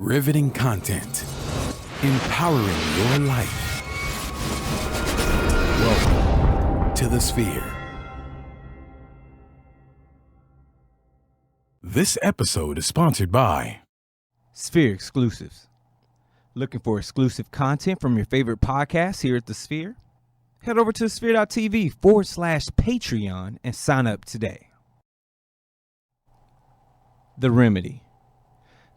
Riveting content. Empowering your life. Welcome to the Sphere. This episode is sponsored by Sphere Exclusives. Looking for exclusive content from your favorite podcasts here at the Sphere? Head over to sphere.tv/Patreon and sign up today. The Remedy.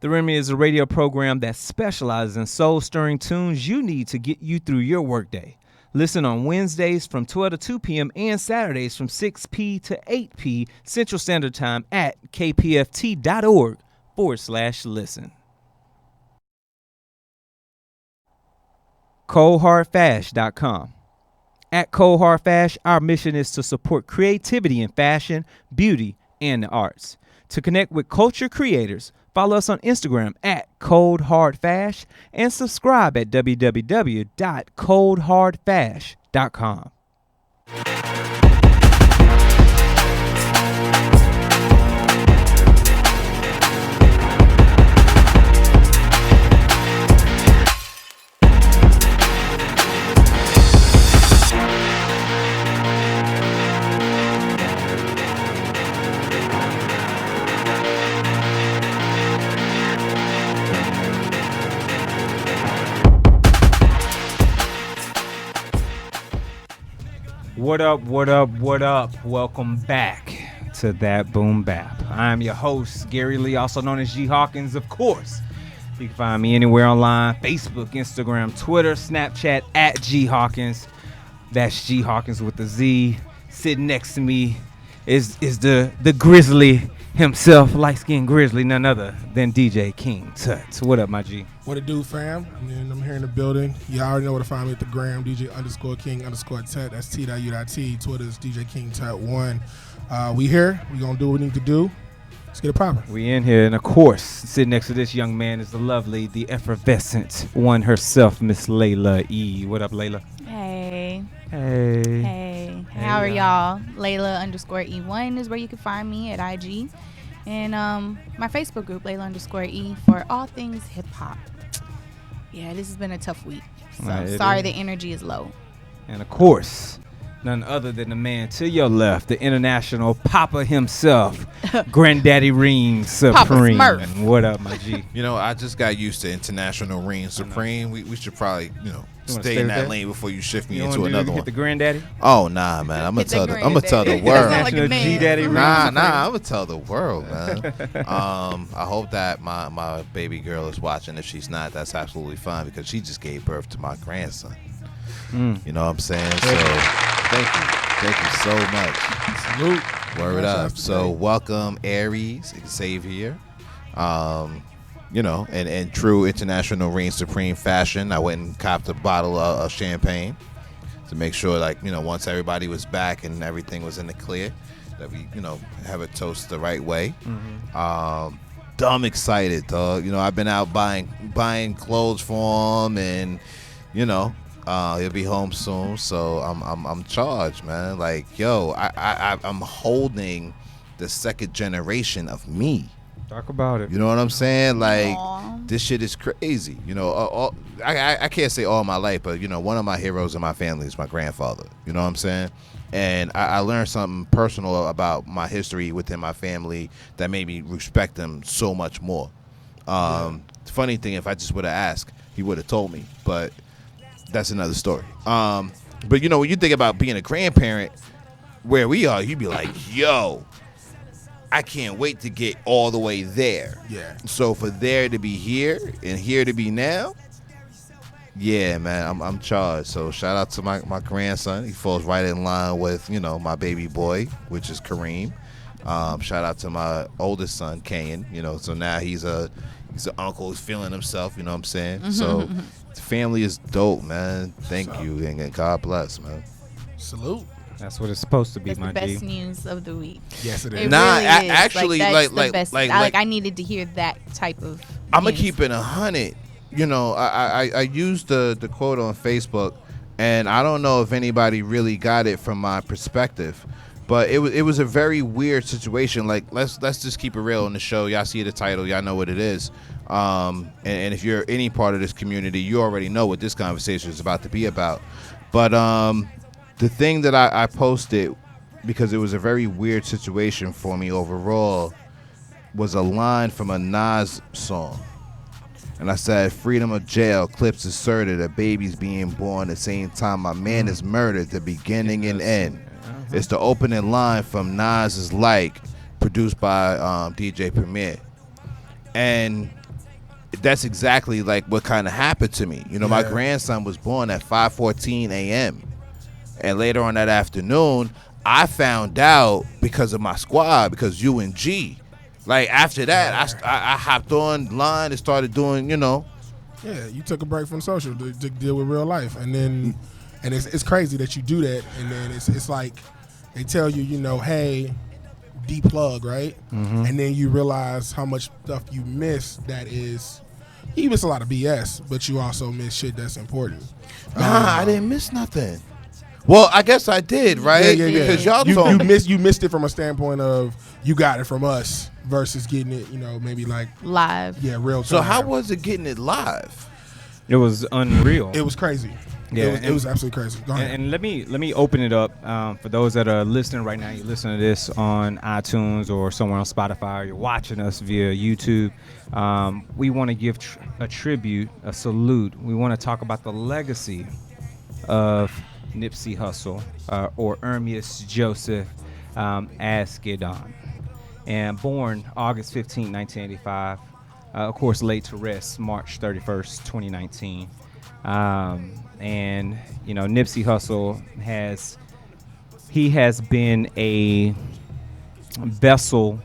The Remedy is a radio program that specializes in soul-stirring tunes you need to get you through your workday. Listen on Wednesdays from 12 to 2 p.m. and Saturdays from 6 p. to 8 p. Central Standard Time at kpft.org/listen. ColdHardFash.com. At Cold Hard Fash, our mission is to support creativity in fashion, beauty, and the arts. To connect with culture creators, follow us on Instagram at Cold Hard Fash and subscribe at www.coldhardfash.com. What up, what up, what up? Welcome back to That Boom Bap. I'm your host, Gary Lee, also known as G Hawkins, of course. You can find me anywhere online, Facebook, Instagram, Twitter, Snapchat, at G Hawkins. That's G Hawkins with a Z. Sitting next to me is the Grizzly himself, light-skinned Grizzly, none other than DJ King Tut. What up, my G? What it do, fam? I'm here in the building. You already know where to find me at the gram, DJ_King_Tut. That's T.U.T. Twitter is DJ King Tut 1. We here. We gonna do what we need to do. Let's get it poppin'. We in here, and of course, sitting next to this young man is the lovely, the effervescent one herself, Miss Layla E. What up, Layla? Hey. Hey. Hey. How are y'all? Layla_E1 is where you can find me at IG. And my Facebook group, Layla_E, for all things hip hop. Yeah, this has been a tough week. So sorry the energy is low. And of course, none other than the man to your left, the international Papa himself, Granddaddy Reign Supreme. Papa Smurf. What up, my G? You know, I just got used to International Reign Supreme. We should probably, stay in that lane before you shift me into another one. Hit the Granddaddy? Oh nah, man. I'm gonna tell the world. International G-Daddy Reign Nah, Supreme. I'm gonna tell the world, man. I hope that my baby girl is watching. If she's not, that's absolutely fine because she just gave birth to my grandson. You know what I'm saying? So thank you so much. Salute. Word up. So welcome Aries, Xavier. In true International Reign Supreme fashion, I went and copped a bottle of champagne to make sure, once everybody was back and everything was in the clear, that we, have a toast the right way. Dumb excited, dog. I've been out buying clothes for him, and he'll be home soon, so I'm charged, man. I'm holding the second generation of me. Talk about it. You know what I'm saying? Aww. This shit is crazy. I can't say all my life, but one of my heroes in my family is my grandfather. You know what I'm saying? And I learned something personal about my history within my family that made me respect him so much more. Funny thing, if I just would have asked, he would have told me, but that's another story. But when you think about being a grandparent, where we are, you'd be like, yo, I can't wait to get all the way there. Yeah. So for there to be here and here to be now, yeah, man, I'm charged. So shout out to my grandson. He falls right in line with, my baby boy, which is Kareem. Shout out to my oldest son, Kayan. So now he's an uncle who's feeling himself, you know what I'm saying? So family is dope, man. Thank you, and God bless, man. Salute. That's what it's supposed to be, That's my the best G. news of the week. Yes, it is. It Nah, really is. actually, that's the like- best. like- I needed to hear that type of I'm gonna news. keep it 100. I used the quote on Facebook, and I don't know if anybody really got it from my perspective, But it was a very weird situation. Like let's just keep it real on the show. Y'all see the title, y'all know what it is. And if you're any part of this community, you already know what this conversation is about to be about. But the thing that I posted, because it was a very weird situation for me overall, was a line from a Nas song. And I said, freedom of jail, clips asserted, a baby's being born at the same time my man is murdered, the beginning and end. It's the opening line from Nas's Like, produced by DJ Premier. And that's exactly like what kind of happened to me. You know, my grandson was born at 5:14 a.m. And later on that afternoon, I found out because of my squad, because UNG. Like after that, I hopped online and started doing, you know. Yeah, you took a break from social to deal with real life, and then, and it's crazy that you do that, and then it's like they tell you, you know, hey, deplug, right? And then you realize how much stuff you miss. That is, you miss a lot of BS, but you also miss shit that's important. Nah, I didn't miss nothing. Well, I guess I did, right? Yeah. Because y'all you missed it from a standpoint of you got it from us versus getting it, you know, maybe like live. Yeah, real time. So how was it getting it live? It was unreal. It was crazy. Yeah, it was absolutely crazy. Go ahead. And let me open it up for those that are listening right now. You're listening to this on iTunes or somewhere on Spotify, or you're watching us via YouTube. We want to give a tribute, a salute. We want to talk about the legacy of Nipsey Hussle, or Ermias Joseph Askedon, and born August 15, 1985. Of course, laid to rest March 31st, 2019. And you know, Nipsey Hussle has been a vessel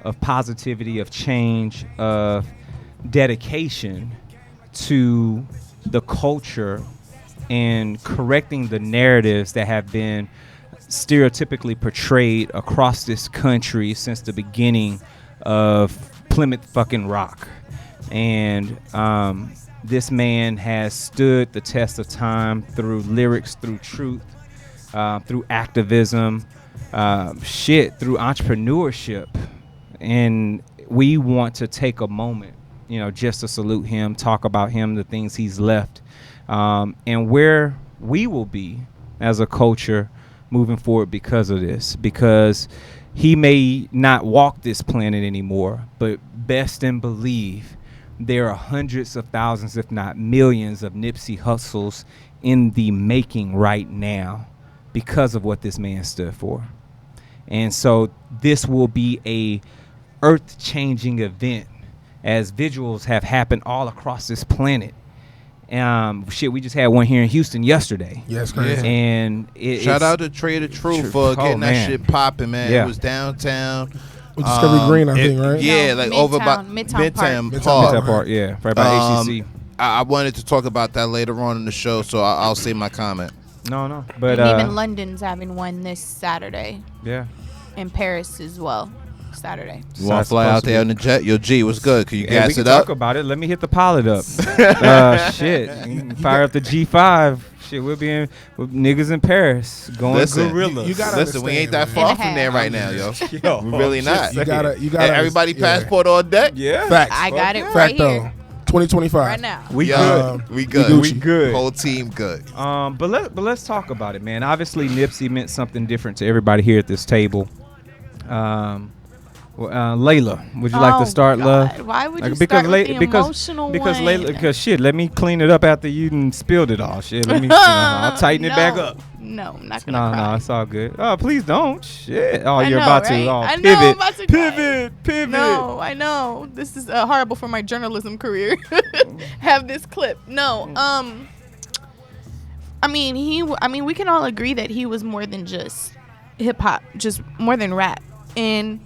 of positivity, of change, of dedication to the culture and correcting the narratives that have been stereotypically portrayed across this country since the beginning of Plymouth fucking Rock. And this man has stood the test of time through lyrics, through truth, through activism, through entrepreneurship. And we want to take a moment, you know, just to salute him, talk about him, the things he's left, and where we will be as a culture moving forward because of this. Because he may not walk this planet anymore, but best and believe there are hundreds of thousands, if not millions, of Nipsey Hussles in the making right now because of what this man stood for. And so this will be a earth-changing event, as visuals have happened all across this planet. We just had one here in Houston yesterday. Yes, crazy. And shout out to Trader Truth for getting that shit popping, man. Yeah. It was downtown. With Discovery Green, I think, right? Yeah, like over by Midtown Park. Yeah, right by HCC. I wanted to talk about that later on in the show, so I'll save my comment. No, but and even London's having one this Saturday. Yeah. In Paris as well, Saturday. You want to fly out there on the jet? Yo, G, what's good? Can you gas we can it up? Talk about it. Let me hit the pilot up. Shit, you can fire up the G5. Shit, we'll be in with niggas in Paris going gorilla. You gotta listen, we ain't that far from there right now, yo. We really not. You gotta. Everybody passport on deck. Yeah, facts. I got it Fact right though. here. 2025. Right now. We good. We good. Whole team good. But let's talk about it, man. Obviously, Nipsey meant something different to everybody here at this table. Layla, would you like to start, God. love? Why would you start with the emotional because one? Layla, because shit, let me clean it up after you done spilled it all. Shit, let me, I'll tighten it back up. No, I'm not gonna cry. No, it's all good. Oh, please don't. Shit. Oh, you're know, about right? to. Oh, I pivot. know, I'm about to Pivot. No, I know. This is horrible for my journalism career. Have this clip. No. I mean, we can all agree that he was more than just hip hop, just more than rap. And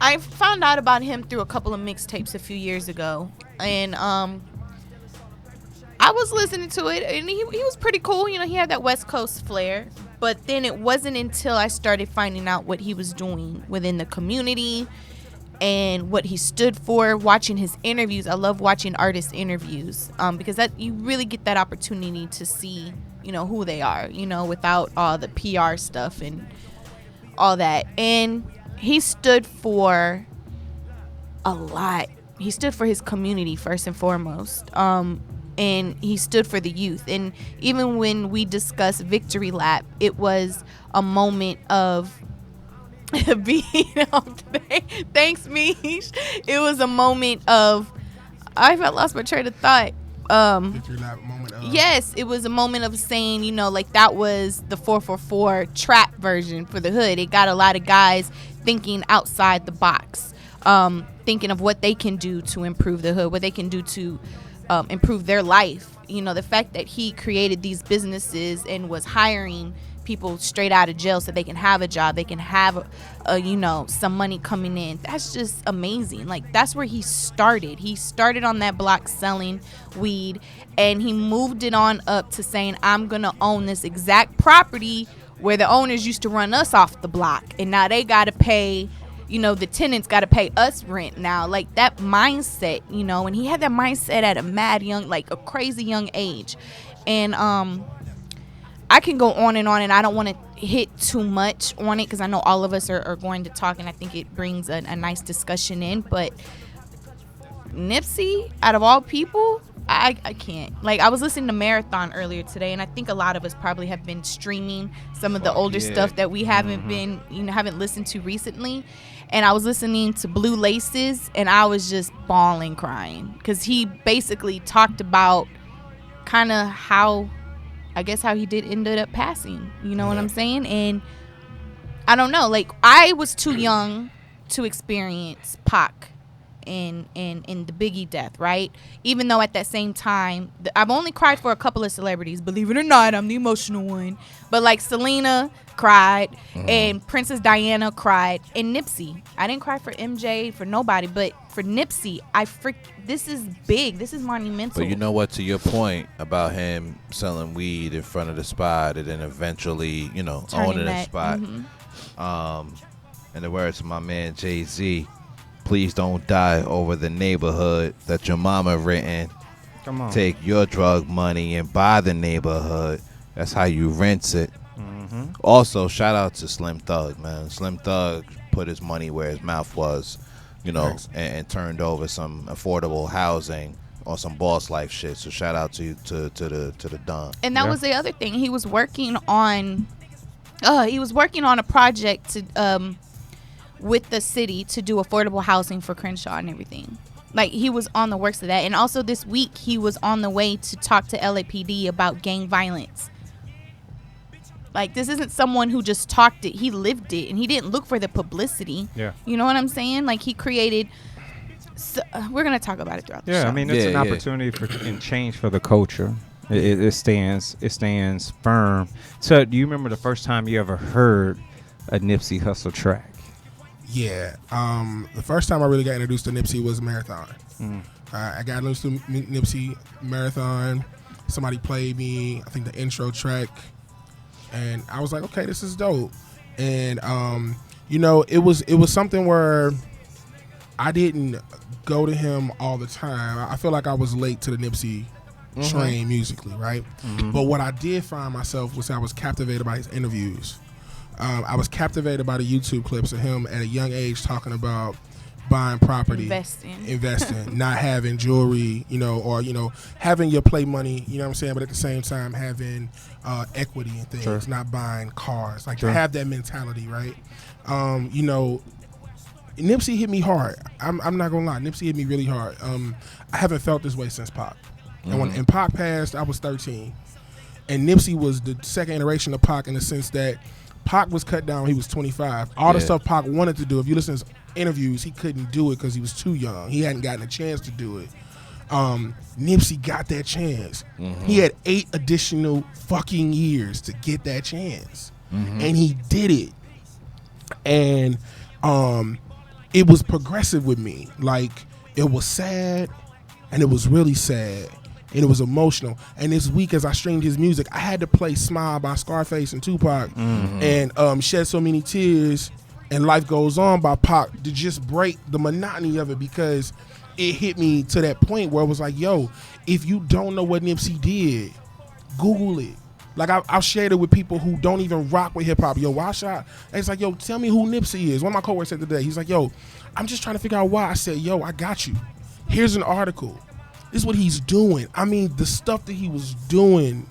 I found out about him through a couple of mixtapes a few years ago, and I was listening to it, and he was pretty cool. You know, he had that West Coast flair. But then it wasn't until I started finding out what he was doing within the community and what he stood for, watching his interviews. I love watching artist interviews because that you really get that opportunity to see, who they are, without all the PR stuff and all that. And he stood for a lot. He stood for his community first and foremost. And he stood for the youth. And even when we discussed Victory Lap, it was a moment of being thanks, Mish. It was a moment of I lost my train of thought. Victory Lap moment of. Yes, it was a moment of saying, like that was the 444 trap version for the hood. It got a lot of guys thinking outside the box, thinking of what they can do to improve the hood, what they can do to improve their life. The fact that he created these businesses and was hiring people straight out of jail so they can have a job, they can have some money coming in. That's just amazing. Like, that's where he started. He started on that block selling weed, and he moved it on up to saying, I'm gonna own this exact property where the owners used to run us off the block, and now they gotta pay, the tenants gotta pay us rent now. Like, that mindset, and he had that mindset at a mad young, like a crazy young age. And I can go on, and I don't want to hit too much on it because I know all of us are going to talk, and I think it brings a nice discussion in. But Nipsey, out of all people, I can't. Like, I was listening to Marathon earlier today, and I think a lot of us probably have been streaming some of the older stuff that we haven't been, haven't listened to recently. And I was listening to Blue Laces, and I was just bawling, crying, because he basically talked about kind of how he did ended up passing. You know what I'm saying? And I don't know. Like, I was too young to experience Pac in the Biggie death, right? Even though at that same time, I've only cried for a couple of celebrities. Believe it or not, I'm the emotional one. But like Selena cried, and Princess Diana cried, and Nipsey. I didn't cry for MJ, for nobody, but for Nipsey, this is big. This is monumental. But you know what? To your point about him selling weed in front of the spot, and then eventually, owning the spot. In the words of my man Jay-Z, please don't die over the neighborhood that your mama written. Come on. Take your drug money and buy the neighborhood. That's how you rent it. Also, shout out to Slim Thug, man. Slim Thug put his money where his mouth was, and turned over some affordable housing on some boss life shit. So shout out to the Don. And that was the other thing. He was working on a project to with the city to do affordable housing for Crenshaw and everything. Like, he was on the works of that. And also this week he was on the way to talk to LAPD about gang violence. Like, this isn't someone who just talked it. He lived it, and he didn't look for the publicity. Yeah. You know what I'm saying? Like, he created... we're going to talk about it throughout the show. Yeah, I mean, it's an opportunity for and change for the culture. It stands firm. So, do you remember the first time you ever heard a Nipsey Hussle track? Yeah. The first time I really got introduced to Nipsey was Marathon. I got introduced to Nipsey Marathon. Somebody played me, I think, the intro track. And I was like, okay, this is dope. And, it was something where I didn't go to him all the time. I feel like I was late to the Nipsey train musically, right? But what I did find myself was I was captivated by his interviews. I was captivated by the YouTube clips of him at a young age talking about buying property, investing, not having jewelry, or having your play money, you know what I'm saying, but at the same time having equity and things, not buying cars, like to have that mentality, right? Nipsey hit me hard. I'm not gonna lie, Nipsey hit me really hard. I haven't felt this way since Pac. And when Pac passed, I was 13, and Nipsey was the second iteration of Pac in the sense that Pac was cut down when he was 25. All the stuff Pac wanted to do, if you listen to his interviews, he couldn't do it because he was too young. He hadn't gotten a chance to do it. Nipsey got that chance. He had 8 additional fucking years to get that chance. And he did it. And it was progressive with me. Like, it was sad, and it was really sad, and it was emotional. And this week, as I streamed his music, I had to play Smile by Scarface and Tupac and Shed So Many Tears and Life Goes On by Pac to just break the monotony of it, because it hit me to that point where it was like, yo, if you don't know what Nipsey did, Google it. Like I've shared it with people who don't even rock with hip hop. Yo, why should I? And it's like, yo, tell me who Nipsey is. One of my coworkers said today, he's like, yo, I'm just trying to figure out why. I said, yo, I got you. Here's an article. This is what he's doing. I mean, the stuff that he was doing,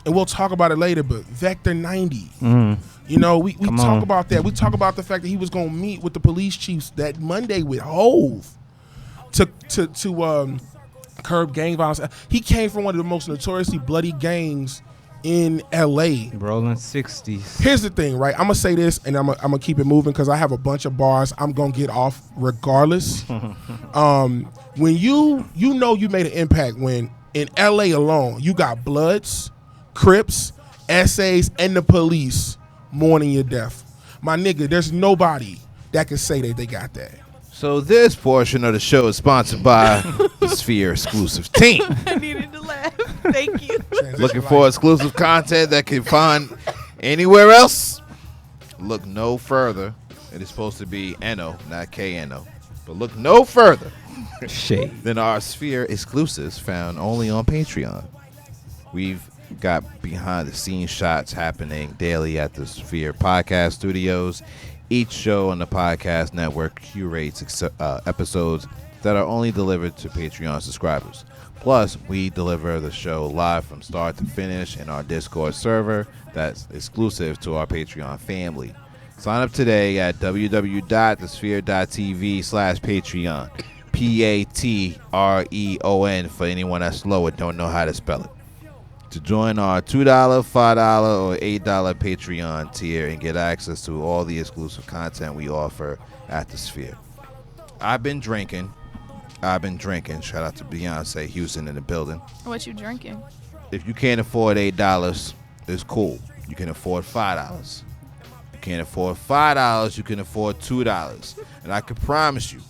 and we'll talk about it later, but Vector 90. You know, we talk about that. We talk about the fact that he was going to meet with the police chiefs that Monday with Hove to curb gang violence. He came from one of the most notoriously bloody gangs in LA. Rolling 60s. Here's the thing, right? I'm gonna say this, and I'm gonna keep it moving because I have a bunch of bars I'm gonna get off regardless. When you know you made an impact when in LA alone you got Bloods, Crips, SAs, and the police mourning your death. My nigga, there's nobody that can say that they got that. So this portion of the show is sponsored by the Sphere exclusive team. I needed to laugh. Thank you. Looking for exclusive content that can find anywhere else? Look no further. It is supposed to be N-O, not K-N-O. But look no further Shade. than our Sphere exclusives found only on Patreon. We've got behind the scenes shots happening daily at the Sphere podcast studios. Each show on the podcast network curates episodes that are only delivered to Patreon subscribers. Plus, we deliver the show live from start to finish in our Discord server that's exclusive to our Patreon family. Sign up today at www.thesphere.tv/Patreon. Patreon for anyone that's slow and don't know how to spell it. To join our $2, $5, or $8 Patreon tier and get access to all the exclusive content we offer at the Sphere. I've been drinking. Shout out to Beyonce Houston in the building. What you drinking? If you can't afford $8, it's cool. You can afford $5. You can't afford $5, you can afford $2. And I can promise you,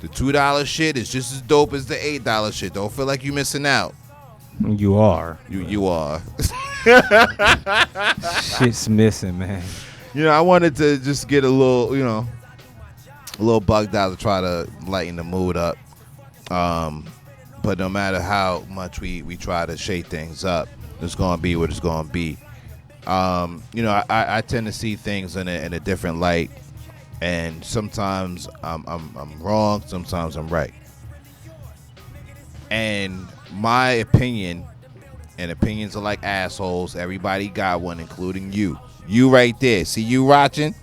the $2 shit is just as dope as the $8 shit. Don't feel like you're missing out. You are. You are. Shit's missing, man. You know, I wanted to just get a little bugged out to try to lighten the mood up. But no matter how much we try to shake things up, it's going to be what it's going to be. You know, I tend to see things in a different light, and sometimes I'm wrong, sometimes I'm right. And my opinion, and opinions are like assholes. Everybody got one, including you. You right there. See you watching?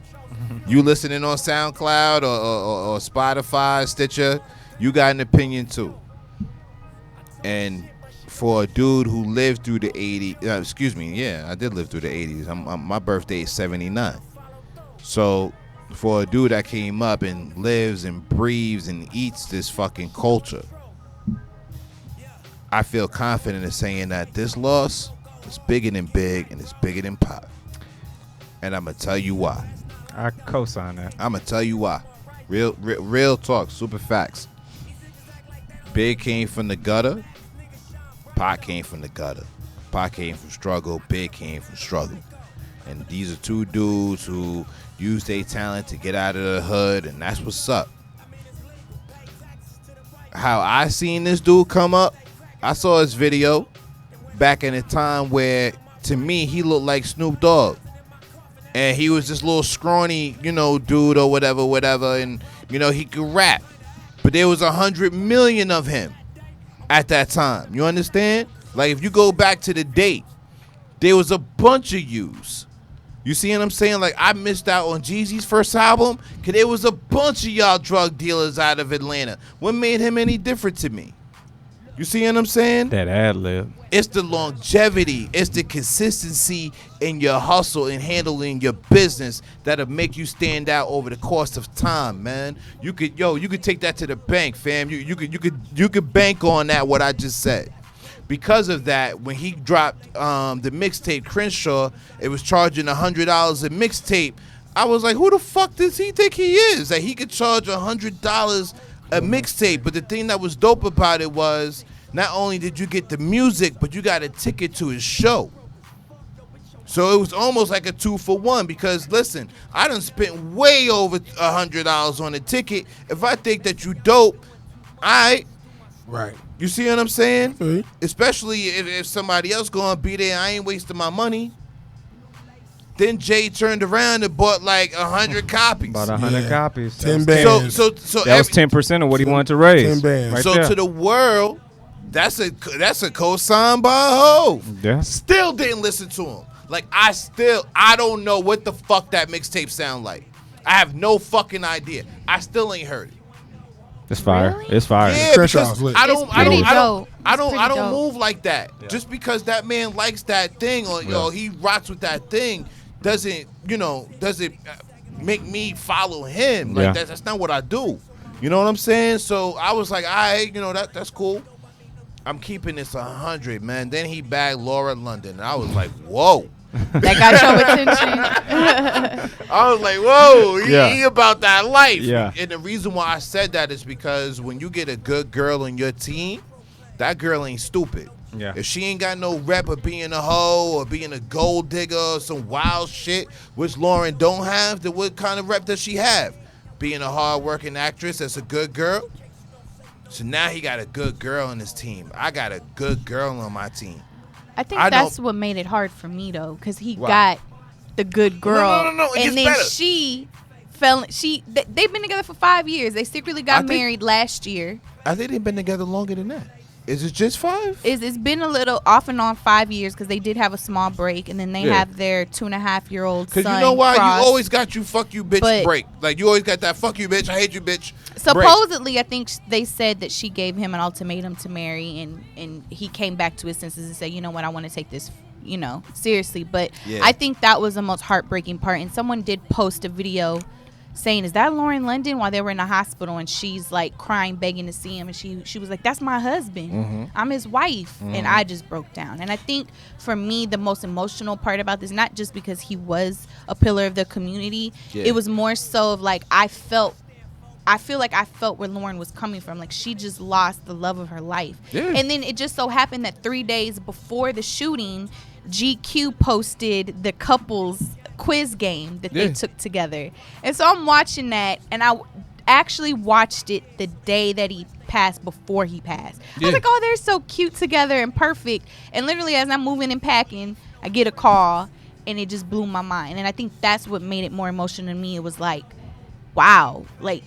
You listening on SoundCloud or Spotify, Stitcher? You got an opinion too. And for a dude who lived through the 80s, I did live through the 80s. My birthday is 79. So for a dude that came up and lives and breathes and eats this fucking culture, I feel confident in saying that this loss is bigger than big and it's bigger than pop. And I'm going to tell you why. I co-sign that. I'm going to tell you why. Real talk, super facts. Big came from the gutter. Pac came from the gutter. Pac came from struggle. Big came from struggle. And these are two dudes who use their talent to get out of the hood, and that's what's up. How I seen this dude come up, I saw his video back in a time where, to me, he looked like Snoop Dogg. And he was this little scrawny, dude or whatever, and, he could rap. But there was 100 million of him at that time. You understand? Like, if you go back to the date, there was a bunch of yous. You see what I'm saying? Like, I missed out on Jeezy's first album because there was a bunch of y'all drug dealers out of Atlanta. What made him any different to me? You see what I'm saying? That ad lib. It's the longevity. It's the consistency in your hustle and handling your business that'll make you stand out over the course of time, man. You could take that to the bank, fam. You could bank on that, what I just said. Because of that, when he dropped the mixtape Crenshaw, it was charging $100 a mixtape. I was like, who the fuck does he think he is? That he could charge $100 a mixtape? But the thing that was dope about it was, not only did you get the music, but you got a ticket to his show. So it was almost like a 2-for-1 because, listen, I done spent way over $100 on a ticket. If I think that you dope, Right. You see what I'm saying? Feel you. Especially if somebody else gonna be there, I ain't wasting my money. Then Jay turned around and bought like 100 copies. About 100 copies. 10 bands. So That was 10% of what he wanted to raise. 10 bands. Right so there. to the world, that's a co-sign by Hov. Yeah. Still didn't listen to him. Like I don't know what the fuck that mixtape sound like. I have no fucking idea. I still ain't heard it. It's fire. Really? It's fire. Yeah, Crenshaw's because lit. I don't It's pretty dope. I don't dope. move like that. Just because that man likes that thing or he rocks with that thing doesn't make me follow him. Like that's not what I do. You know what I'm saying? So I was like, all right, that's cool. I'm keeping this 100, man. Then he bagged Laura London, and I was like, whoa. That got your attention. I was like, whoa, Yeah. he about that life. Yeah. And the reason why I said that is because when you get a good girl on your team, that girl ain't stupid. Yeah. If she ain't got no rep of being a hoe or being a gold digger or some wild shit, which Lauren don't have, then what kind of rep does she have? Being a hard-working actress that's a good girl? So now he got a good girl on his team. I got a good girl on my team. I think that's what made it hard for me though, because he Wow. got the good girl, No, it and gets then better. she fell. They've been together for 5 years. They secretly got married last year. I think they've been together longer than that. Is it just 5? It's been a little off and on 5 years because they did have a small break, and then they have their 2.5-year-old son. Because you know why? Cross. You always got you fuck you bitch But- break. Like you always got that fuck you bitch, I hate you bitch. break. Supposedly, I think they said that she gave him an ultimatum to marry, and he came back to his senses and said, you know what, I want to take this, seriously. But I think that was the most heartbreaking part. And someone did post a video saying, is that Lauren London, while they were in the hospital, and she's like crying, begging to see him, and she was like, that's my husband. I'm his wife. And I just broke down. And I think for me, the most emotional part about this, not just because he was a pillar of the community, it was more so of like I feel like I felt where Lauren was coming from. Like she just lost the love of her life. And then it just so happened that 3 days before the shooting, GQ posted the couple's quiz game that they took together. And so I'm watching that, and I actually watched it the day that he passed, before he passed. I was like, oh, they're so cute together and perfect. And literally as I'm moving and packing, I get a call, and it just blew my mind. And I think that's what made it more emotional to me. It was like, wow, like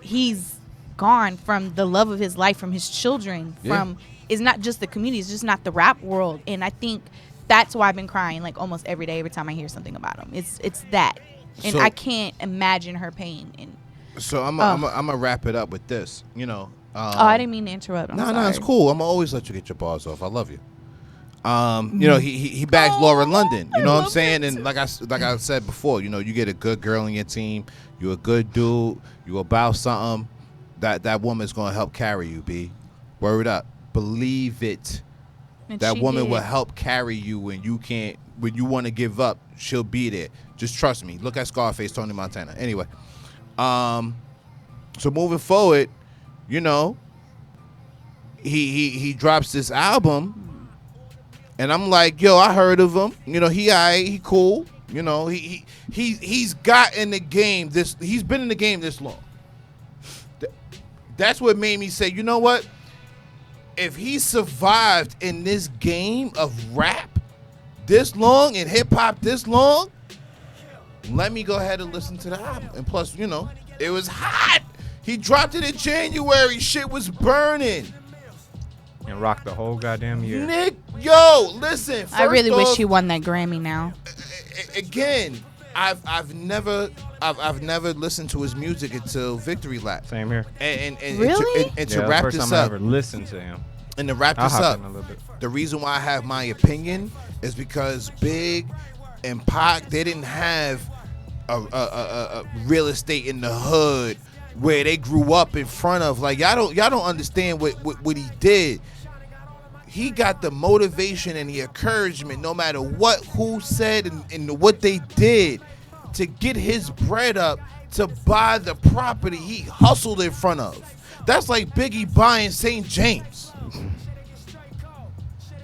he's gone from the love of his life, from his children, from it's not just the community, it's just not the rap world. And I think that's why I've been crying like almost every day every time I hear something about him. It's that. And So- I can't imagine her pain. And So I'm gonna wrap it up with this. I didn't mean to interrupt. I'm No, sorry. it's cool. I'm gonna always let you get your bars off. I love you. He bags Laura London. You know what I'm saying? And like I said before, you get a good girl on your team. You a good dude. You about something. That woman's gonna help carry you. B, word up. Believe it. And That she woman did. will help carry you when you can't. When you want to give up, she'll be there. Just trust me. Look at Scarface, Tony Montana. Anyway, so moving forward, he drops this album, and I'm like, yo, I heard of him. He cool. He's got in the game this. He's been in the game this long. That's what made me say, you know what? If he survived in this game of rap this long and hip hop this long, let me go ahead and listen to the album. And plus, it was hot. He dropped it in January. Shit was burning. And rock the whole goddamn year. Nick, yo, listen. I really first wish off, he won that Grammy now. Again, I've never listened to his music until Victory Lap. Same here. And Really? and Yeah, to the wrap first this time I up, ever listened to him. and to wrap I'll this hop up, in a little bit. the reason why I have my opinion is because Big and Pac, they didn't have a real estate in the hood where they grew up in front of. Like y'all don't understand what he did. He got the motivation and the encouragement, no matter who said and what they did, to get his bread up to buy the property he hustled in front of. That's like Biggie buying St. James.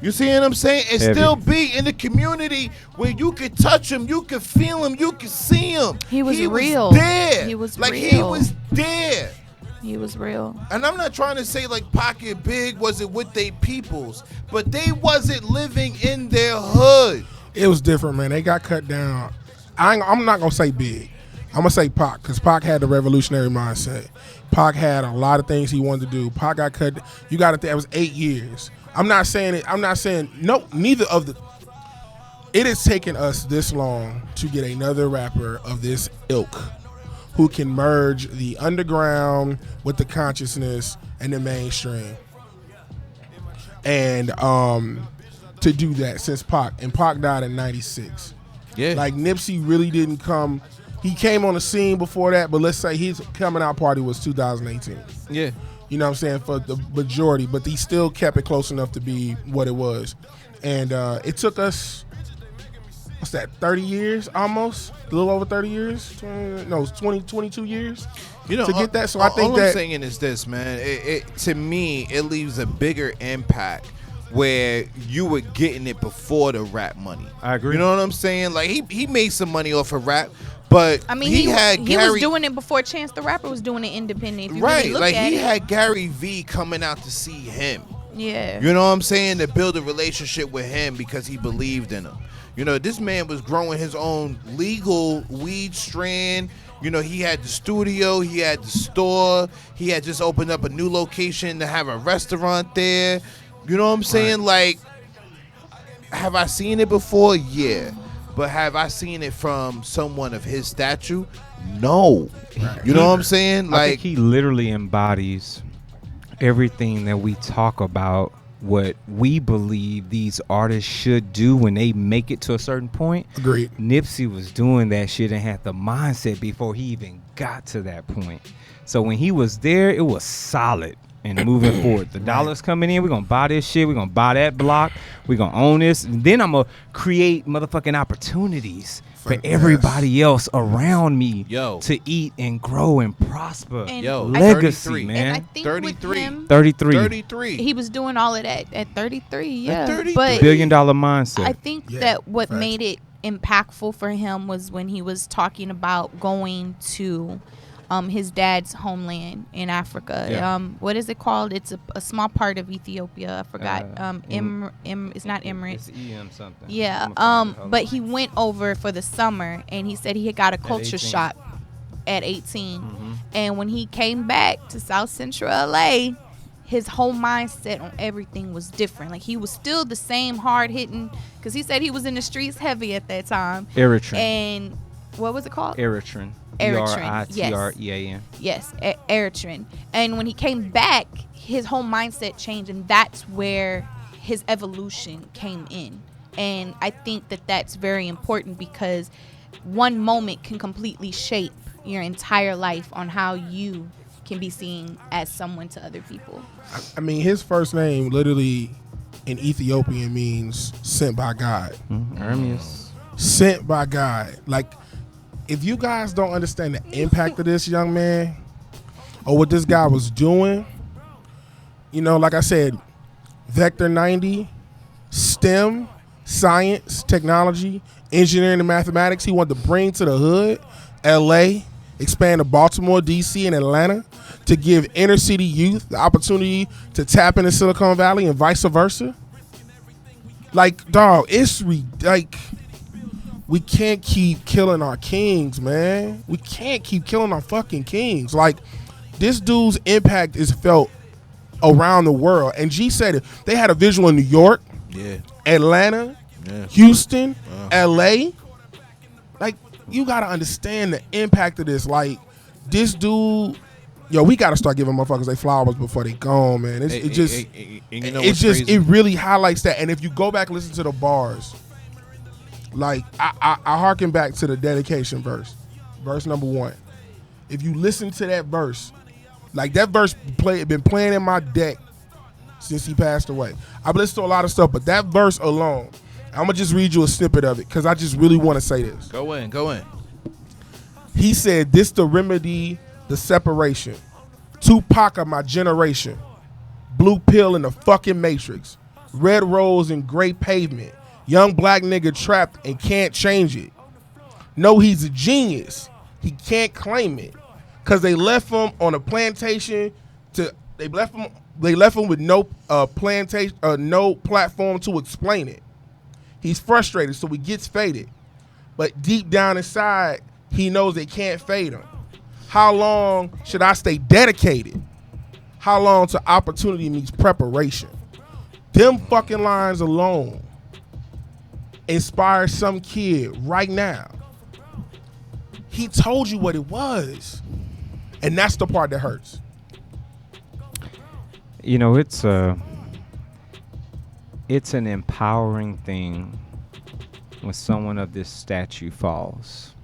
You see what I'm saying? And Heavy. still be in the community where you could touch him, you could feel him, you could see him. He was real. there. He was like real. he was there. He was real. And I'm not trying to say like Pocket Big wasn't with they peoples, but they wasn't living in their hood. It was different, man. They got cut down. I'm not gonna say Big. I'm gonna say Pac, because Pac had the revolutionary mindset. Pac had a lot of things he wanted to do. Pac got cut. You got to think it was 8 years. I'm not saying it. I'm not saying no. Neither of the. It has taken us this long to get another rapper of this ilk who can merge the underground with the consciousness and the mainstream. And to do that since Pac. And Pac died in 96. Yeah. Like Nipsey really didn't come. He came on the scene before that, but let's say his coming out party was 2018. Yeah. You know what I'm saying, for the majority, but he still kept it close enough to be what it was. And it took us, what's that, 30 years almost? A little over 30 years? 22 years You know, to get that. So I think all that. I'm saying is this, man. It to me, it leaves a bigger impact where you were getting it before the rap money. I agree. You know what I'm saying? Like he made some money off of rap, but I mean, he was doing it before Chance the Rapper was doing it independent. If you right, really look like at he it. had Gary V coming out to see him. Yeah. You know what I'm saying? To build a relationship with him because he believed in him. You know, this man was growing his own legal weed strand. You know, he had the studio, he had the store, he had just opened up a new location to have a restaurant there. You know what I'm saying? Like, have I seen it before? Yeah. But have I seen it from someone of his stature? No. You know what I'm saying? I Like, think he literally embodies everything that we talk about, what we believe these artists should do when they make it to a certain point. Agreed. Nipsey was doing that shit and had the mindset before he even got to that point. So when he was there, it was solid and moving forward. The dollars coming in, we're going to buy this shit, we're going to buy that block, we're going to own this, and then I'm going to create motherfucking opportunities for everybody else around me to eat and grow and prosper. And legacy, 33. man. And I think 33. with him, 33. he was doing all of that at 33. Yeah. At 33. But $1 billion mindset. I think that what made it impactful for him was when he was talking about going to his dad's homeland in Africa. Yeah. What is it called? It's a small part of Ethiopia. I forgot. It's not Emirates. It's EM something. Yeah. But he went over for the summer, and he said he had got a culture 18. shock at 18. And when he came back to South Central LA, his whole mindset on everything was different. Like, he was still the same hard hitting, because he said he was in the streets heavy at that time. Eritrean. And what was it called? Eritrean. Eritrean. Eritrean. Yes, Eritrean. And when he came back, his whole mindset changed, and that's where his evolution came in. And I think that that's very important, because one moment can completely shape your entire life on how you can be seen as someone to other people. I mean, his first name literally in Ethiopian means sent by God. Hermes. Sent by God. Like, if you guys don't understand the impact of this young man or what this guy was doing, you know, like I said, Vector 90, STEM, science, technology, engineering, and mathematics, he wanted to bring to the hood, LA, expand to Baltimore, DC, and Atlanta, to give inner city youth the opportunity to tap into Silicon Valley and vice versa. Like, dog, it's like, we can't keep killing our kings, man. We can't keep killing our fucking kings. Like, this dude's impact is felt around the world. And G said it. They had a visual in New York, Atlanta, Houston, LA. Like, you got to understand the impact of this. Like, this dude, yo, we got to start giving motherfuckers their flowers before they gone, man. It really highlights that. And if you go back and listen to the bars, like, I harken back to the dedication verse number 1. If you listen to that verse, like, that verse been playing in my deck since he passed away. I've listened to a lot of stuff, but that verse alone, I'm gonna just read you a snippet of it, because I just really want to say this. Go in. He said, "This to remedy the separation. Tupac of my generation. Blue pill in the fucking matrix. Red rose and gray pavement. Young black nigga trapped and can't change it. No, he's a genius. He can't claim it. because they left him on a plantation. They left him with no plantation, no platform to explain it. He's frustrated, so he gets faded. But deep down inside, he knows they can't fade him. How long should I stay dedicated? How long to opportunity meets preparation? Them fucking lines alone inspire some kid right now. He told you what it was. And that's the part that hurts. You know, it's an empowering thing when someone of this stature falls.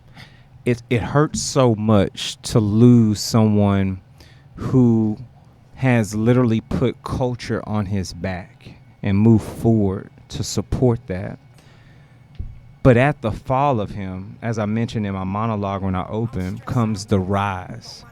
It hurts so much to lose someone who has literally put culture on his back and moved forward to support that. But at the fall of him, as I mentioned in my monologue when I opened, comes the rise.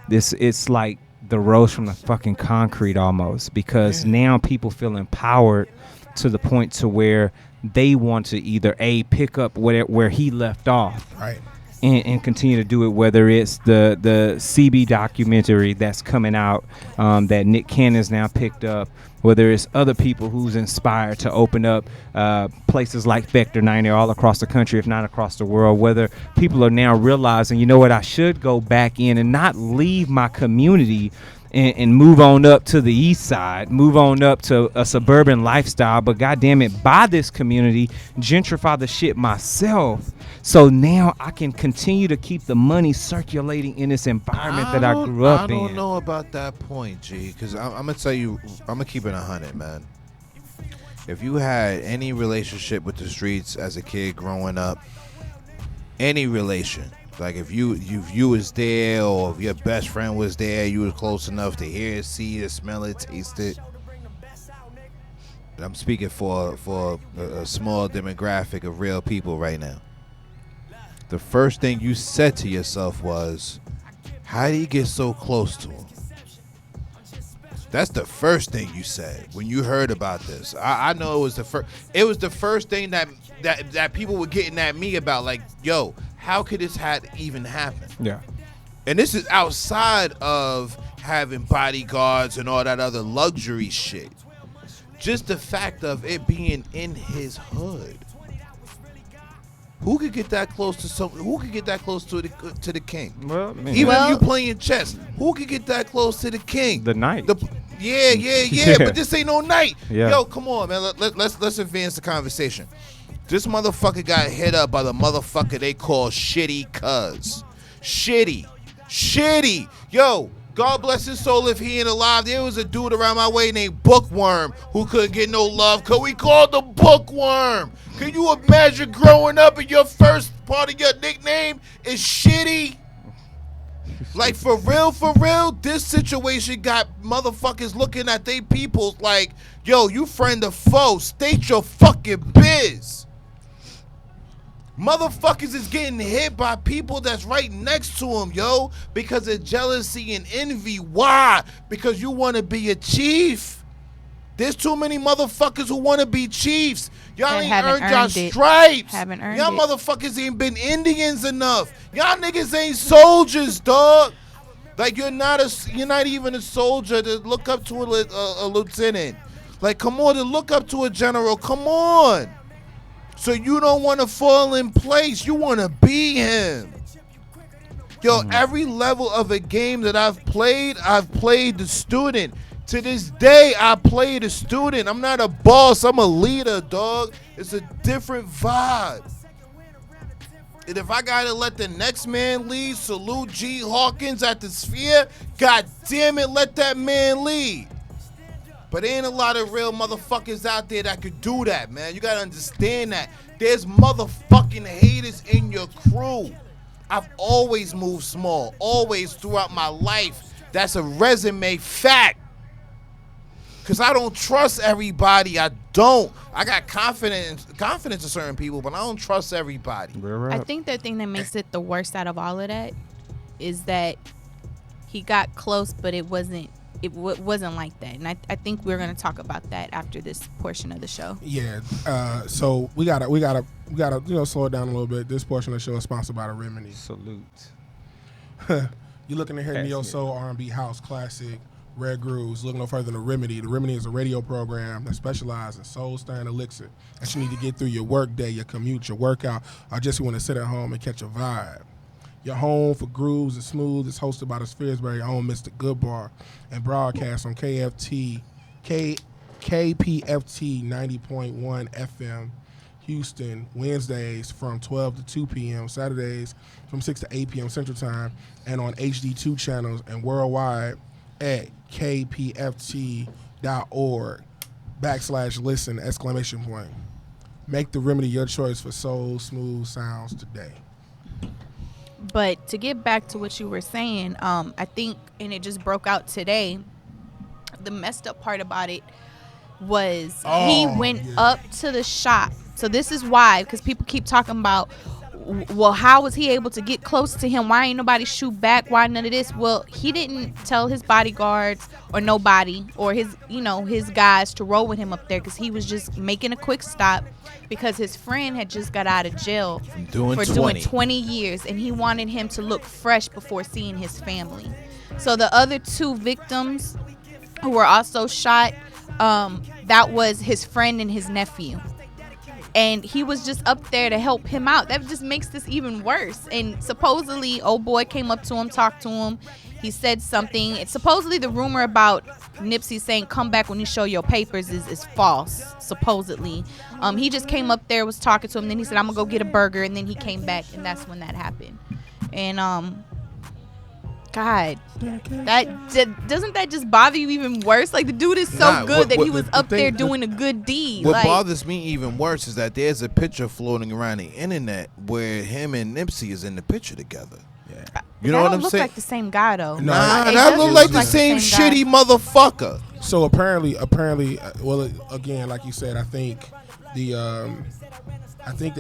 It's like the rose from the fucking concrete almost, because now people feel empowered to the point to where they want to either pick up where he left off, right, and continue to do it, whether it's the CB documentary that's coming out that Nick Cannon's now picked up, whether it's other people who's inspired to open up places like Vector 90 all across the country, if not across the world, whether people are now realizing, you know what, I should go back in and not leave my community and move on up to the east side, move on up to a suburban lifestyle, but goddamn it, buy this community, gentrify the shit myself, so now I can continue to keep the money circulating in this environment that I grew up in. I don't know about that point, G, because I'm gonna tell you, I'm gonna keep it 100, man. If you had any relationship with the streets as a kid growing up, any relation, like if you was there, or if your best friend was there, you were close enough to hear it, see it, smell it, taste it. I'm speaking for a small demographic of real people right now. The first thing you said to yourself was, how do you get so close to him? That's the first thing you said when you heard about this. I know it was the first thing that people were getting at me about, like, yo, how could this even happen? Yeah. And this is outside of having bodyguards and all that other luxury shit. Just the fact of it being in his hood. Who could get that close to something? Who could get that close to the king? Well, man. Even if you playing chess, who could get that close to the king? The knight. Yeah. But this ain't no knight. Yeah. Yo, come on, man. Let's advance the conversation. This motherfucker got hit up by the motherfucker they call Shitty Cuz. Shitty. Yo, God bless his soul if he ain't alive. There was a dude around my way named Bookworm who couldn't get no love because we called the Bookworm. Can you imagine growing up and your first part of your nickname is Shitty? Like, for real, this situation got motherfuckers looking at they peoples like, yo, you friend or foe, state your fucking biz. Motherfuckers is getting hit by people that's right next to them, yo, because of jealousy and envy. Why? Because you want to be a chief. There's too many motherfuckers who want to be chiefs. Y'all ain't earned y'all stripes. Y'all motherfuckers ain't been Indians enough. Y'all niggas ain't soldiers, dog. Like, you're not even a soldier to look up to a lieutenant. Like, come on, to look up to a general. Come on. So you don't want to fall in place. You want to be him. Yo, every level of a game that I've played the student. To this day, I play the student. I'm not a boss. I'm a leader, dog. It's a different vibe. And if I got to let the next man lead, salute G. Hawkins at the Sphere, God damn it, let that man lead. But there ain't a lot of real motherfuckers out there that could do that, man. You got to understand that. There's motherfucking haters in your crew. I've always moved small, always throughout my life. That's a resume fact. Because I don't trust everybody. I don't. I got confidence in certain people, but I don't trust everybody. I think the thing that makes it the worst out of all of that is that he got close, but it wasn't like that. And I think we're going to talk about that after this portion of the show. Yeah. So we gotta slow it down a little bit. This portion of the show is sponsored by the Remedy. Salute. You're looking to hear Passing neo it. soul, R&B, house, classic, rare grooves. Look no further than The Remedy. The Remedy is a radio program that specializes in soul stirring elixir that you need to get through your work day, your commute, your workout, or just want to sit at home and catch a vibe. Your home for grooves and smooth is hosted by the Sphere's very own Mr. Goodbar and broadcast on KPFT 90.1 FM Houston, Wednesdays from 12 to 2 p.m., Saturdays from 6 to 8 p.m. Central Time, and on HD2 channels and worldwide at kpft.org/listen! Make The Remedy your choice for soul smooth sounds today. But to get back to what you were saying, I think, and it just broke out today, the messed up part about it was he went up to the shop. So this is why, because people keep talking about, well, how was he able to get close to him? Why ain't nobody shoot back? Why none of this? Well, he didn't tell his bodyguards or nobody or his guys to roll with him up there, because he was just making a quick stop because his friend had just got out of jail for doing 20 years, and he wanted him to look fresh before seeing his family. So the other two victims who were also shot, that was his friend and his nephew. And he was just up there to help him out. That just makes this even worse. And supposedly, old boy came up to him, talked to him. He said something. It's supposedly the rumor about Nipsey saying, "Come back when you show your papers," is false, supposedly. He just came up there, was talking to him. Then he said, "I'm going to go get a burger." And then he came back, and that's when that happened. And, God, doesn't that just bother you even worse? Like, the dude is so good that he was up there doing a good deed. What bothers me even worse is that there's a picture floating around the internet where him and Nipsey is in the picture together. Yeah. You know what I'm saying? Look like the same guy though. Nah, that look like the same shitty motherfucker. So apparently, well, again, like you said, I think they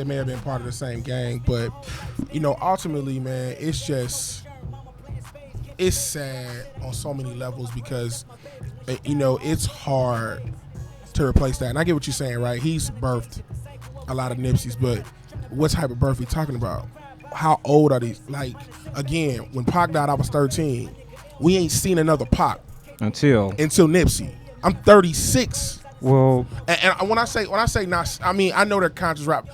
may have been part of the same gang, but ultimately, man, it's sad on so many levels because, it's hard to replace that. And I get what you're saying, right? He's birthed a lot of Nipseys, but what type of birth we talking about? How old are these? Like, again, when Pac died, I was 13. We ain't seen another Pac until Nipsey. I'm 36. Well, and when I say not, I mean, I know they're conscious rap.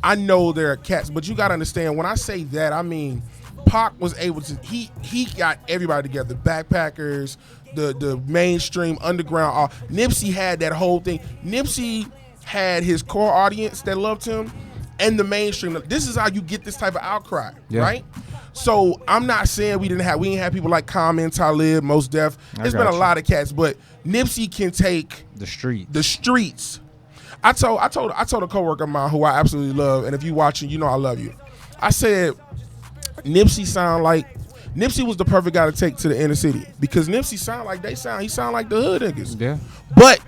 I know they're cats, but you got to understand, when I say that, I mean, Pac was able to, he got everybody together, backpackers, the mainstream underground. Nipsey had that whole thing. Nipsey had his core audience that loved him and the mainstream. This is how you get this type of outcry, right? So I'm not saying we ain't have people like Common, Talib, Mos Def. There's been a lot of cats, but Nipsey can take the streets. I told a coworker of mine who I absolutely love, and if you watching, I love you. I said, Nipsey was the perfect guy to take to the inner city, because Nipsey he sound like the hood niggas. Yeah. But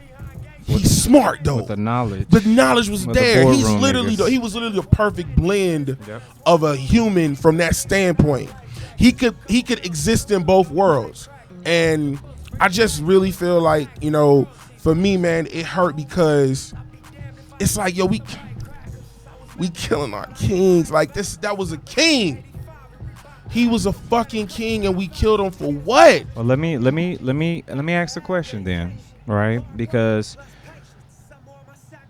he's smart though. With the knowledge. The knowledge was there. He was literally a perfect blend of a human from that standpoint. He could exist in both worlds. And I just really feel like, for me, man, it hurt because it's like, we killing our kings. Like that was a king. He was a fucking king, and we killed him for what? Well, let me ask the question then, right? Because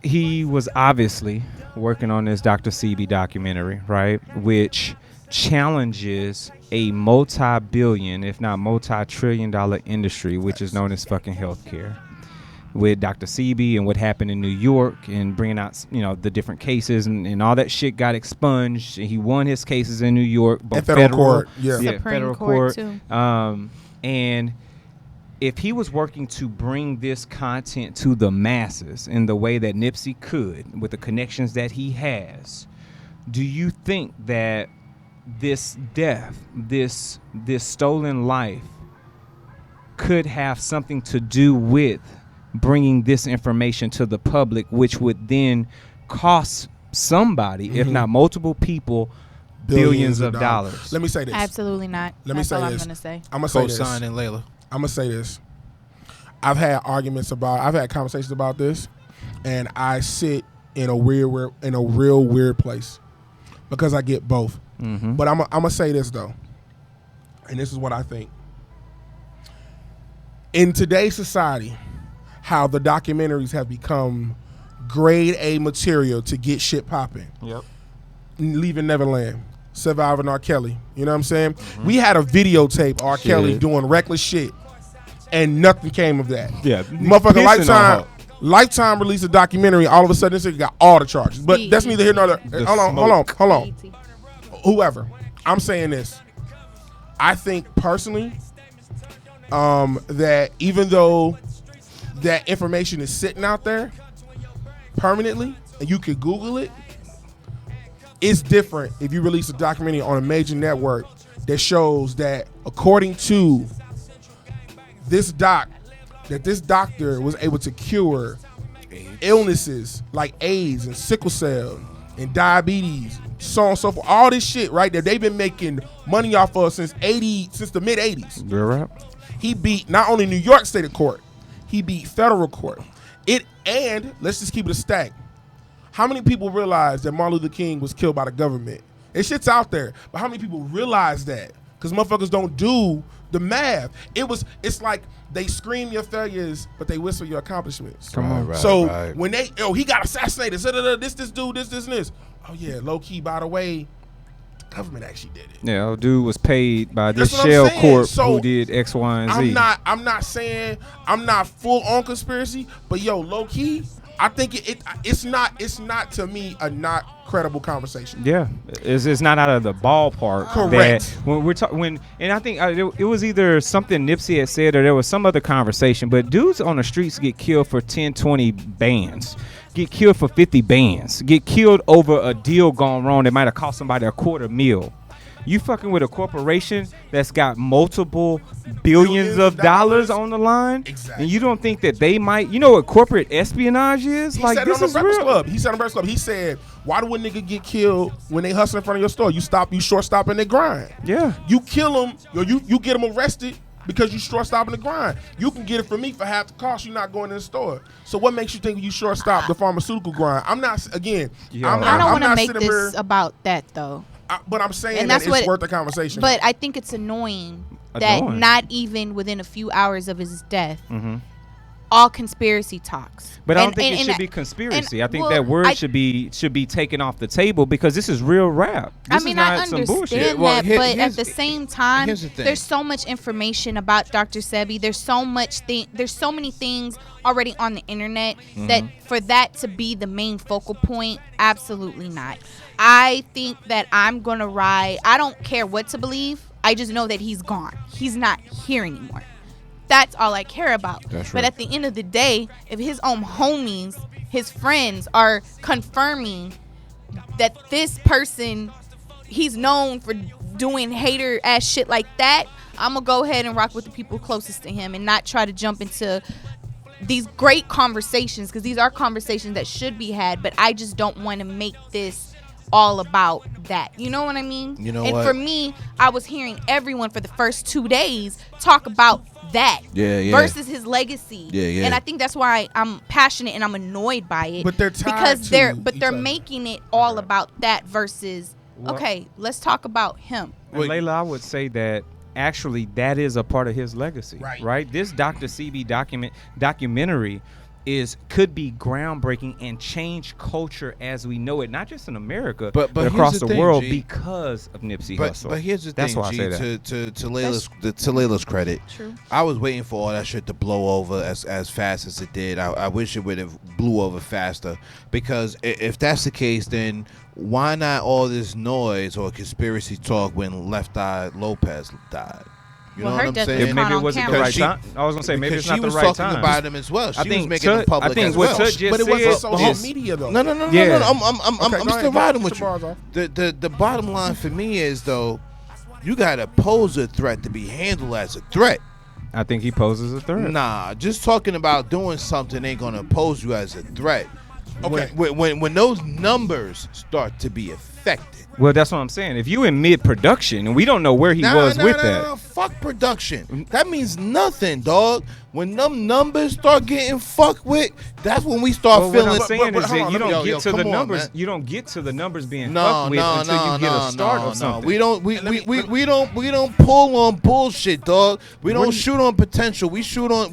he was obviously working on this Dr. Sebi documentary, right? Which challenges a multi-billion, if not multi-trillion-dollar industry, which is known as fucking healthcare. With Dr. Sebi and what happened in New York and bringing out, the different cases and all that shit got expunged. He won his cases in New York, but federal court, Supreme Court too. And if he was working to bring this content to the masses in the way that Nipsey could, with the connections that he has, do you think that this death, this stolen life, could have something to do with bringing this information to the public, which would then cost somebody, if not multiple people, billions of dollars? Let me say this. Absolutely not. That's all I'm going to say. I'm going to say this. Co-signing Layla. I'm going to say this. I've had conversations about this, and I sit in a real weird place because I get both. But I'm going to say this though. and this is what I think. In today's society, how the documentaries have become grade A material to get shit popping. Yep. Leaving Neverland, Surviving R. Kelly. You know what I'm saying? We had a videotape R. Kelly doing reckless shit, and nothing came of that. Yeah. Motherfucker, Lifetime released a documentary. All of a sudden, this nigga got all the charges. But that's neither here nor there. Hold on. Whoever. I'm saying this. I think personally that even though that information is sitting out there permanently and you could Google it, it's different if you release a documentary on a major network that shows that according to this doctor was able to cure illnesses like AIDS and sickle cell and diabetes, so on and so forth. All this shit, right, that they've been making money off of since the mid 80s. You're right. He beat not only New York State Court, he beat federal court. And let's just keep it a stack. How many people realize that Martin Luther King was killed by the government? It shit's out there, but how many people realize that? Because motherfuckers don't do the math. It's like they scream your failures, but they whisper your accomplishments. Come on. So when he got assassinated, this dude, this, and this. Oh yeah, low key, by the way, government actually did it. Yeah, old dude was paid by this That's what shell I'm saying. corp So, who did X, Y, and Z. I'm not saying I'm not full on conspiracy, but yo, low key, I think it's not to me a not credible conversation. Yeah, it's not out of the ballpark. Correct. That when we're talking, and I think it was either something Nipsey had said or there was some other conversation. But dudes on the streets get killed for 10, 20 bands, get killed for 50 bands, get killed over a deal gone wrong that might have cost somebody $250,000. You fucking with a corporation that's got multiple billions of dollars on the line, exactly. And you don't think that they might, you know what corporate espionage is? He like said this it on is the Breakfast real. Club. He said on the Breakfast Club. He said, "Why do a nigga get killed when they hustle in front of your store? You short stop and they grind. Yeah, you kill them, or you get them arrested." Because you short stop in the grind. You can get it from me for half the cost. You're not going in the store. So what makes you think you short stop the pharmaceutical grind? I'm not, again, Yeah. I don't want to make sitting this here, about that, though. but I'm saying And that that's it's worth the conversation. But I think it's annoying that not even within a few hours of his death, all conspiracy talks. But I don't think it should be conspiracy. I think that word should be taken off the table because this is real rap. This is not I some bullshit. understand Well, that, but at the same time, here's the thing. there's so much information about Dr. Sebi. There's so many things already on the internet that for that to be the main focal point, absolutely not. I think that I'm gonna ride. I don't care what to believe. I just know that he's gone. He's not here anymore. That's all I care about. That's But right. at the end of the day, if his own homies, his friends are confirming that this person, he's known for doing hater ass shit like that, I'm gonna go ahead and rock with the people closest to him and not try to jump into these great conversations, because these are conversations that should be had, but I just don't want to make this all about that. You know what I mean? You know and what? for me, I was hearing everyone for the first 2 days talk about that versus his legacy. And I think that's why I'm passionate and I'm annoyed by it. But they're tied because to they're each other. making it all about that versus okay, let's talk about him. And Layla, I would say that actually that is a part of his legacy, right? This Dr. CB documentary could be groundbreaking and change culture as we know it, not just in America, but across here's the thing, world G. because of Nipsey Hussle. But here's the That's thing, why G, I say that. to Layla's credit, True. I was waiting for all that shit to blow over as fast as it did. I wish it would have blew over faster, because if that's the case, then why not all this noise or conspiracy talk when Left Eye Lopez died? You know what I'm saying? Maybe it wasn't the camera. right time. I was gonna say maybe it's not the right she was time. talking about him as well. She I was think making him public I think as what well. Tut just but it wasn't said social is- media though. No. Yeah. I'm still riding with Get your bars off. you. The bottom line for me is, though, you gotta pose a threat to be handled as a threat. I think he poses a threat. Nah, just talking about doing something ain't gonna pose you as a threat. Okay. When those numbers start to be affected. Well, that's what I'm saying. If you in mid-production and we don't know where he was with that. Fuck production. That means nothing, dog. When them numbers start getting fucked with, that's when we start Well, feeling. what I'm saying but is hold that on, you let me- don't get to the come on, numbers. man. You don't get to the numbers being fucked with until you get a start of something. We don't pull on bullshit, dog. We don't shoot on potential. We shoot on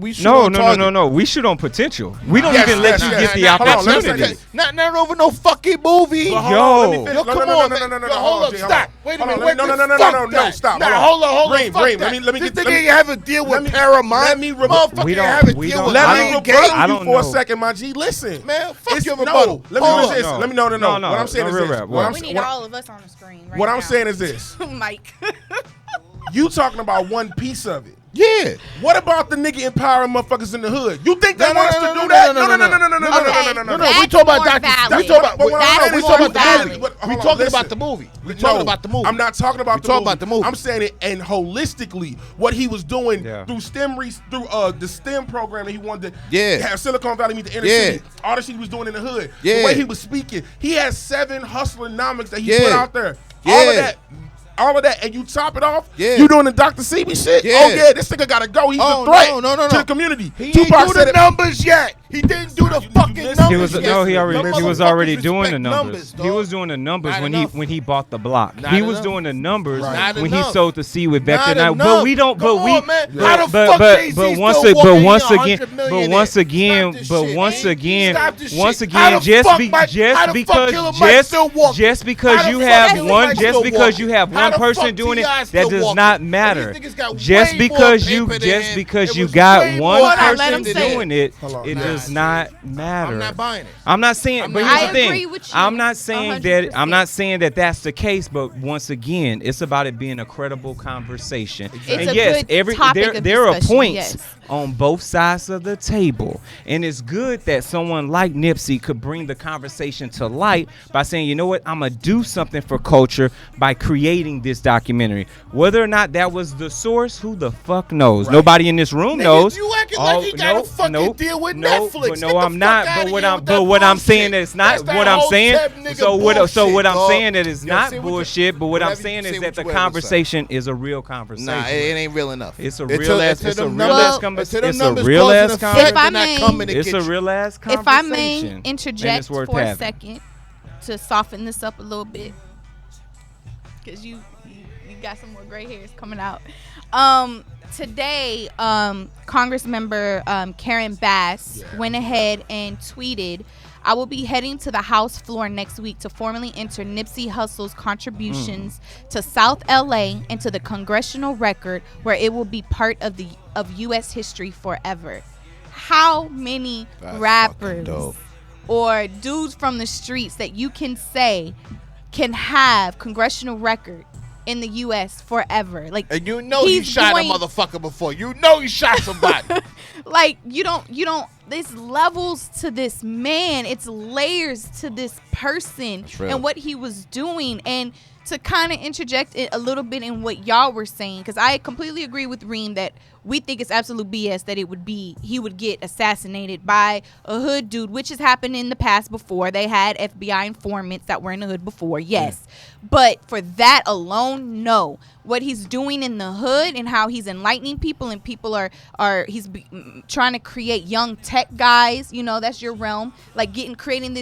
target. No. We shoot on potential. We don't Yes, even let yes, you yes. get the Hold on, let me say opportunity. this. Not over no fucking movie. But hold on, let me finish. Yo, come on, man. no, Yo, hold up, G, stop. Wait a hold on, minute. no, stop. Nah, hold on. Reem, Fuck Reem, that. let me This get- nigga ain't have a deal with Paramount. let me re- Motherfucker We ain't don't- have a we deal don't- with Let I me don't- rebuttal I you don't for a know. second, my G. Listen, Man, fuck It's- your no, rebuttal. let me Hold finish on. this. Let me know. No, What I'm saying no, is real this. rap. What What? We need what- all of us on the screen right what now. I'm saying is this. Mike. You talking about one piece of it. Yeah. What about the nigga empowering motherfuckers in the hood? You think they No, want us no, to no, do no, that? no, no, no, No. No, we talking about Dr. Valid. We talking about. But what I'm no, saying we is- talking about the valid. movie. But We hold on, talking listen. about the movie. We No, talking about the movie. I'm not talking about the talking movie. about the movie. I'm saying it, and holistically, what he was doing Yeah. through the STEM program that he wanted to Yeah. have Silicon Valley meet the inner Yeah. city. All the shit he was doing in the hood. Yeah. The way he was speaking. He has 7 hustlernomics that he Yeah. put out there. Yeah. All of that, and you top it off. Yeah. You doing the Dr. Sebi shit? Yeah. Oh yeah, this nigga gotta go. He's Oh, a threat no. to the community. He Tupac ain't do said the it. numbers yet. He didn't do the fucking listen. numbers. He was yet. he was Them already motherfuckers doing the respect numbers. He dog. was doing the numbers Not when enough. he bought the block. Not He was enough. doing the numbers Not when enough. he sold the seed with Vector. Not Now, enough. but we don't. Come But we. on, man. But, How the but, fuck but, Jay-Z but still once walking but in once 100 again, but millionaire? once again, Stop this but shit, once man. again, Stop this once shit. again, How the just fuck be Mike- how the fuck Killer Mike still walking? just because How you the have fuck one Mike just still because you walking? have How one the person fuck doing it, T.I. that still does walking? not And matter. these niggas got Just way because more you paper than just him. because It you was got way one more Let person him say doing it, Hold on. it Nah, does dude. not matter. I'm not buying it. I'm not saying, I'm but not here's buying the it. thing. I agree with you, I'm not saying that. I'm 100%. not saying that that's the case. But once again, it's about it being a credible conversation. It's And a yes, good topic of there are discussion, points yes. on both sides of the table, and it's good that someone like Nipsey could bring the conversation to light by saying, you know what, I'm gonna do something for culture by creating this documentary. Whether or not that was the source, who the fuck knows? Right. Nobody in this room Nigga, knows. you acting like he got a fucking deal with Netflix. But Get no, the I'm fuck not. outta But what here I'm with that but what I'm bullshit. saying that it's not That's that what I'm whole saying. Teb nigga So what bullshit, I'm dog. saying that it's Yo, not say what you- bullshit. But what I'm whatever you saying say is what that the you ever say. conversation is a real conversation. Nah, it ain't real enough. It's a Until- real ass. until It's a them real numbers- ass until them conversation. It's a numbers real cause an ass effect, conversation. If I they're not may- coming to It's get a you. real ass If conversation. I may and it's interject worth for a having. second to soften this up a little bit, because you got some more gray hairs coming out. Today, Congress member Karen Bass went ahead and tweeted, "I will be heading to the House floor next week to formally enter Nipsey Hussle's contributions to South LA and to the congressional record, where it will be part of U.S. history forever." How many That's fucking rappers dope. or dudes from the streets that you can say can have congressional record in the U.S. forever? Like, And you know he he's shot going- a motherfucker before. You know he shot somebody. like you don't there's levels to this man, it's layers to this person real. and what he was doing. And to kind of interject it a little bit in what y'all were saying, because I completely agree with Reem that we think it's absolute BS that he would get assassinated by a hood dude, which has happened in the past before. They had FBI informants that were in the hood before, yes. But for that alone, no. What he's doing in the hood and how he's enlightening people, and people he's trying to create young tech guys, that's your realm, like creating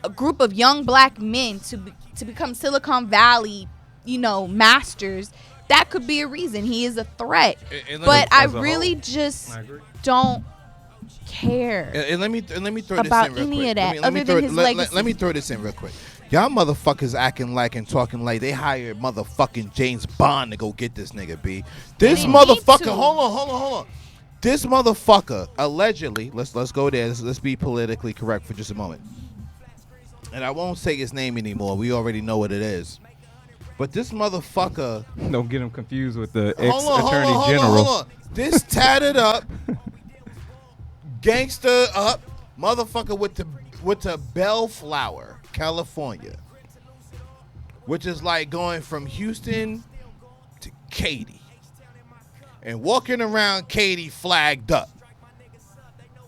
a group of young black men to become Silicon Valley, masters. That could be a reason he is a threat. But I really just don't care. And let me throw About this in real any quick. of that, Let me other throw than it- his let- legacy. Let me throw this in real quick. Y'all motherfuckers acting like and talking like they hired motherfucking James Bond to go get this nigga, B. This They need motherfucker, to. hold on. This motherfucker allegedly, let's go there. Let's be politically correct for just a moment. And I won't say his name anymore. We already know what it is. But this motherfucker, Don't get him confused with the hold on, ex-attorney general. hold on. This tatted up, gangster up motherfucker with the Bellflower, California, which is like going from Houston to Katy and walking around Katy flagged up.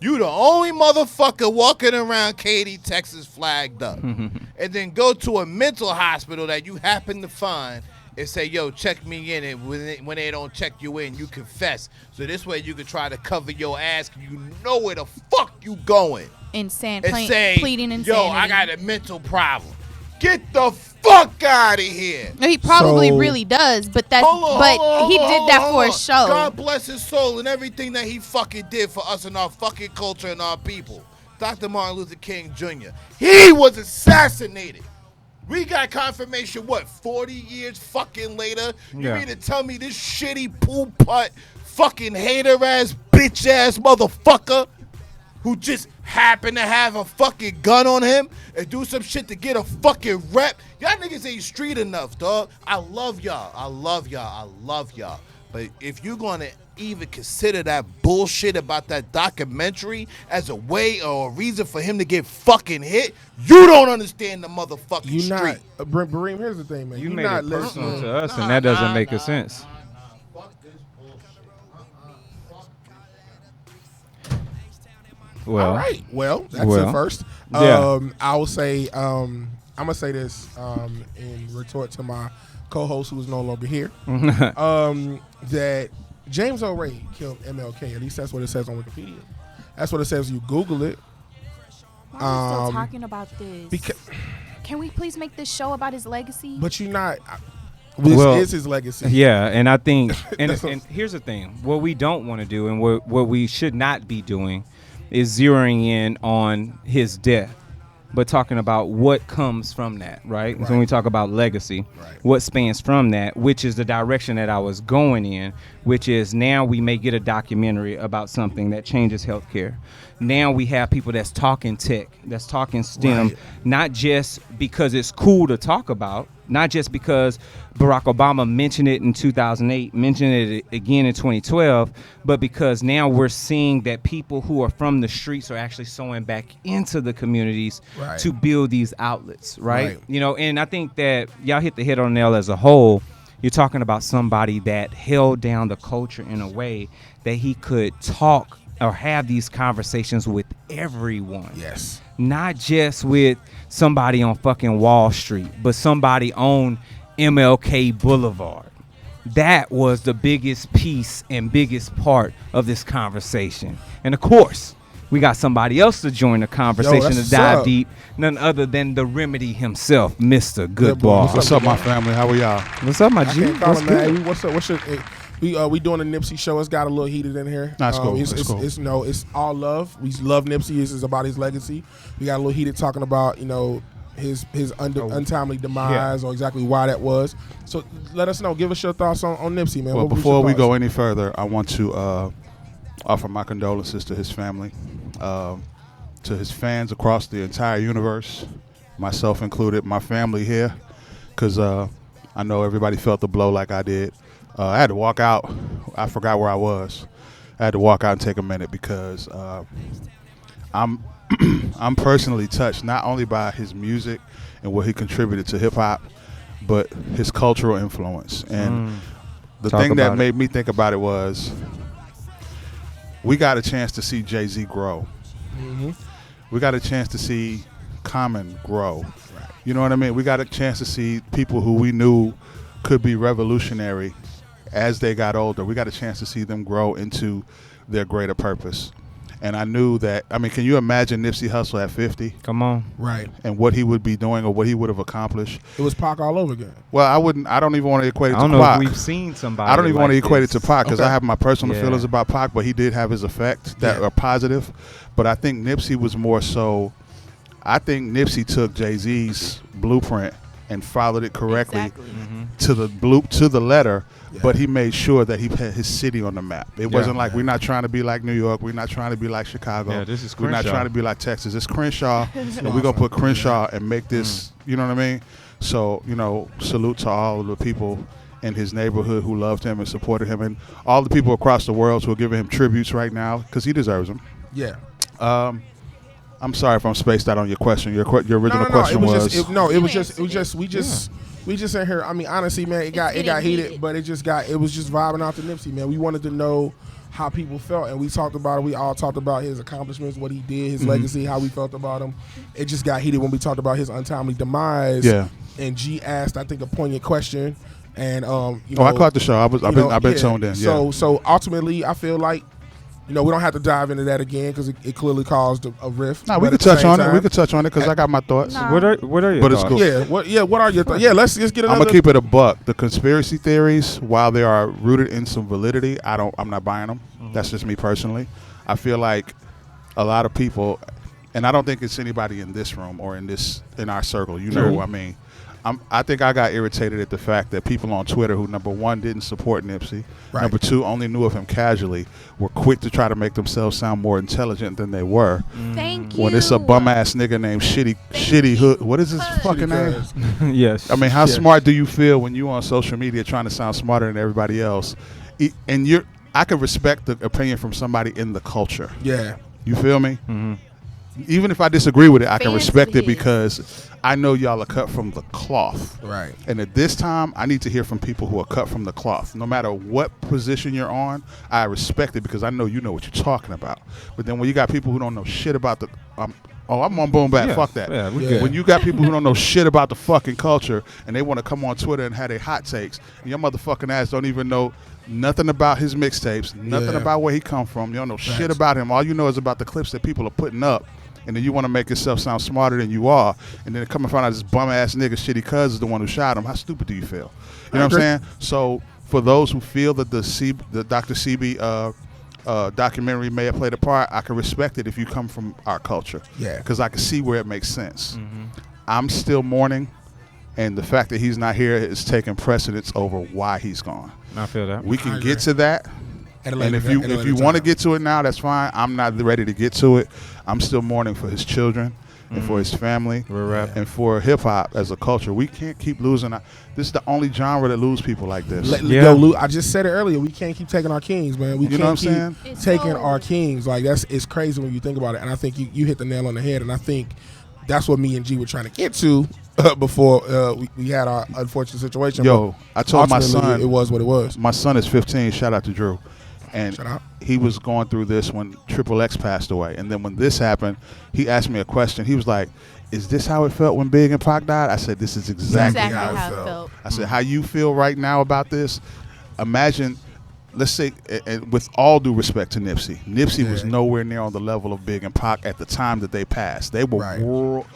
You the only motherfucker walking around Katy, Texas flagged up. And then go to a mental hospital that you happen to find and say, yo, check me in, and when they don't check you in, you confess. So this way you can try to cover your ass, you know where the fuck you going. And saying, Say, pleading insanity. yo, I got a mental problem. Get the fuck out of here. No, he probably really does, but that's he did that for a show. God bless his soul and everything that he fucking did for us and our fucking culture and our people. Dr. Martin Luther King Jr. He was assassinated. We got confirmation, 40 years fucking later? You mean to tell me this shitty poo-putt fucking hater-ass, bitch-ass motherfucker who just happened to have a fucking gun on him and do some shit to get a fucking rep? Y'all niggas ain't street enough, dog. I love y'all. I love y'all. I love y'all. But if you're going to even consider that bullshit about that documentary as a way or a reason for him to get fucking hit, you don't understand the motherfucking street. Bareem, here's the thing, man. You You're made not it personal listening to us, and that doesn't make a sense. Well, all right. Well, that's it first. Yeah. I will say, I'm going to say this in retort to my co-host who is no longer here, that James Earl Ray killed MLK. At least that's what it says on Wikipedia. That's what it says. You Google it. Why are we still talking about this? Can we please make this show about his legacy? But you're not. This is his legacy. Yeah, and I think, and here's the thing: what we don't want to do, and what we should not be doing, is zeroing in on his death, but talking about what comes from that, right? So when we talk about legacy, what spans from that, which is the direction that I was going in, which is now we may get a documentary about something that changes healthcare. Now we have people that's talking tech, that's talking STEM, not just because it's cool to talk about, not just because Barack Obama mentioned it in 2008, mentioned it again in 2012, but because now we're seeing that people who are from the streets are actually sewing back into the communities to build these outlets, right? You know, and I think that y'all hit the head on the nail as a whole. You're talking about somebody that held down the culture in a way that he could talk or have these conversations with everyone. Yes. Not just with somebody on fucking Wall Street, but somebody on MLK Boulevard. That was the biggest piece and biggest part of this conversation. And of course, we got somebody else to join the conversation to dive deep. None other than the Remedy himself, Mr. Goodball. What's up, my family? How are y'all? What's up, my G? What's good? What's up? What's your... We doing a Nipsey show. It's got a little heated in here. That's cool. It's all love. We love Nipsey. This is about his legacy. We got a little heated talking about his untimely demise or exactly why that was. So let us know. Give us your thoughts on Nipsey, man. Well, before we go any further, I want to offer my condolences to his family, to his fans across the entire universe, myself included, my family here, because I know everybody felt the blow like I did. I had to walk out. I forgot where I was. I had to walk out and take a minute because I'm personally touched not only by his music and what he contributed to hip hop, but his cultural influence. And the thing that made me think about it was we got a chance to see Jay-Z grow. Mm-hmm. We got a chance to see Common grow. Right. You know what I mean? We got a chance to see people who we knew could be revolutionary. As they got older, we got a chance to see them grow into their greater purpose. And I knew that, I mean, can you imagine Nipsey Hussle at 50? Come on. Right. And what he would be doing or what he would have accomplished. It was Pac all over again. Well, I don't even want to equate it to Pac. I don't know if we've seen somebody. I don't even like want to equate this. it to Pac because I have my personal feelings about Pac, but he did have his effects that are positive. But I think Nipsey was more so, I think Nipsey took Jay-Z's blueprint and followed it correctly to the letter. Yeah. But he made sure that he had his city on the map. It wasn't like we're not trying to be like New York. We're not trying to be like Chicago. Yeah, this is Crenshaw. We're not trying to be like Texas. It's Crenshaw, and we're going to put Crenshaw and make this, you know what I mean? So, salute to all of the people in his neighborhood who loved him and supported him, and all the people across the world who are giving him tributes right now because he deserves them. Yeah. I'm sorry if I'm spaced out on your question. Your original question was... We just in here. I mean, honestly, man, it got heated, but it was just vibing out to Nipsey, man. We wanted to know how people felt, and we talked about it. We all talked about his accomplishments, what he did, his legacy, how we felt about him. It just got heated when we talked about his untimely demise. Yeah. And G asked, I think, a poignant question, And I caught the show. I've been tuned in. Yeah. So ultimately, I feel like we don't have to dive into that again because it clearly caused a rift. No, we could touch on it. We could touch on it because I got my thoughts. No. What are your But it's thoughts? cool. What are your thoughts? Yeah, let's just get another. I'm gonna keep it a buck. The conspiracy theories, while they are rooted in some validity, I'm not buying them. That's just me personally. I feel like a lot of people, and I don't think it's anybody in this room or in our circle. You know what I mean? I think I got irritated at the fact that people on Twitter who, number one, didn't support Nipsey, Right. number two, only knew of him casually, were quick to try to make themselves sound more intelligent than they were. Thank you. When it's a bum ass nigga named Shitty Hood. What is his fucking name? Yes. I mean, how smart do you feel when you on social media trying to sound smarter than everybody else? And I can respect the opinion from somebody in the culture. Yeah. You feel me? Even if I disagree with it, I can Fans respect of it his. because I know y'all are cut from the cloth. Right. And at this time, I need to hear from people who are cut from the cloth. No matter what position you're on, I respect it because I know you know what you're talking about. But then when you got people who don't know shit about the I'm on Boom Bap. Yeah. Fuck that. Yeah, we Yeah. good. When you got people who don't know shit about the fucking culture and they want to come on Twitter and have their hot takes, and your motherfucking ass don't even know nothing about his mixtapes, nothing Yeah. about where he come from. You don't know shit Facts. about him. All you know is about the clips that people are putting up. And then you want to make yourself sound smarter than you are, and then come and find out this bum ass nigga Shitty Cuz is the one who shot him. How stupid do you feel? You know what I'm saying? So for those who feel that the Dr. CB documentary may have played a part, I can respect it if you come from our culture. Yeah. Because I can see where it makes sense. I'm still mourning, and the fact that he's not here is taking precedence over why he's gone. I feel that. We I can agree. get to that. At a And later- if you at a later want to time. get to it now, that's fine. I'm not ready to get to it. I'm still mourning for his children and for his family and for hip hop as a culture. We can't keep losing. This is the only genre that lose people like this. I just said it earlier. We can't keep taking our kings, man. We You can't know what I'm keep saying? It's taking so- our kings. Like it's crazy when you think about it. And I think you hit the nail on the head. And I think that's what me and G were trying to get to before we had our unfortunate situation. Yo, But I told my ultimately, son. it was what it was. My son is 15. Shout out to Drew. And Shout out. he was going through this when Triple X passed away. And then when this happened, he asked me a question. He was like, is this how it felt when Big and Pac died? I said, this is exactly Exactly how how it it felt. felt. I said, how you feel right now about this? Imagine, let's say, and with all due respect to Nipsey was nowhere near on the level of Big and Pac at the time that they passed. They were Right.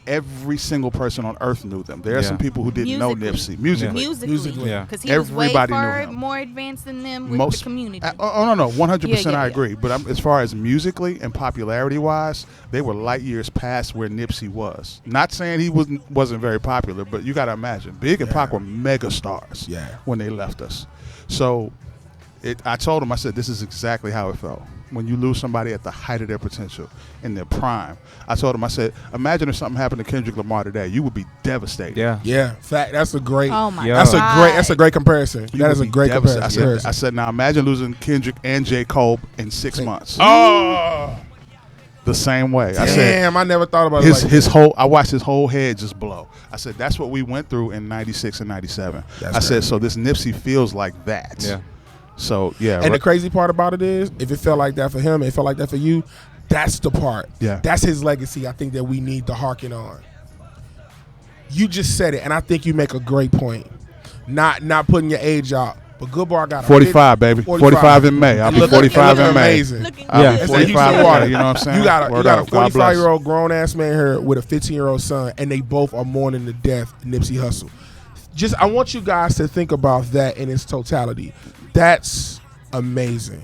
every single person on earth knew them. There are some people who didn't know Nipsey musically. Musically. Yeah. Because he was way Everybody knew far him. more advanced than them with the community. No, 100% Yeah, I yeah. agree. But as far as musically and popularity wise, they were light years past where Nipsey was. Not saying he wasn't very popular, but you got to imagine, Big and Pac were mega stars when they left us. So I told him, I said, this is exactly how it felt. When you lose somebody at the height of their potential, in their prime. I told him, I said, imagine if something happened to Kendrick Lamar today. You would be devastated. Yeah. Yeah, fact. That's a great. Oh my Yeah. That's God. That's a great comparison. You That would is a be great devastated. comparison. I said, now imagine losing Kendrick and J. Cole in 6 months. Oh, The same way. I said, damn! I never thought about it. Like his whole, I watched his whole head just blow. I said, that's what we went through in 96 and 97. That's I said, crazy. so this Nipsey feels like that. Yeah. So, yeah. And the crazy part about it is, if it felt like that for him, it felt like that for you. That's the part. Yeah. That's his legacy. I think that we need to harken on. You just said it, and I think you make a great point. Not putting your age out, but Good Bar got a 45, baby. 45 in May. I'll And be look- 45 and in look May. amazing. Looking I'll Yeah. be It's like 45 Houston in Water. May. You know what I'm saying? You got a Word up. God bless. 45-year-old grown ass man here with a 15-year-old son, and they both are mourning the death of Nipsey Hussle. I want you guys to think about that in its totality. That's amazing.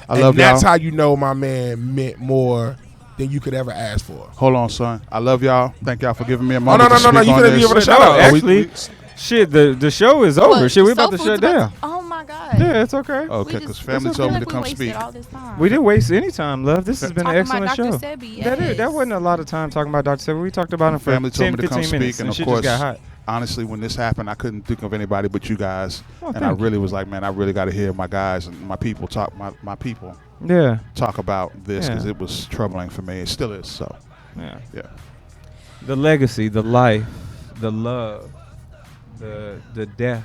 I love That's y'all. how you know my man meant more than you could ever ask for. Hold on, son. I love y'all. Thank y'all for giving me a Oh, moment no. to speak You on couldn't this. give it a shout No, out. actually, shit, the show is over. Shit, we about to Soul shut Food's about down. to- Oh my God. Yeah, it's okay. Okay, We because just- family it's told okay. me to come speak. All this time. We didn't waste any time, love. This has been an Talking excellent about show. Dr. Sebi, That yes. wasn't a lot of time talking about Dr. Sebi. We talked about him for Family told 10, me to come 15 minutes, speak, and of shit course, just got hot. honestly, when this happened, I couldn't think of anybody but you guys, Oh, and I thank you. really was like, man, I really got to hear my guys and my people talk. My people Yeah, talk about this because Yeah. it was troubling for me. It still is. So, yeah. yeah. The legacy, the life, the love, the death,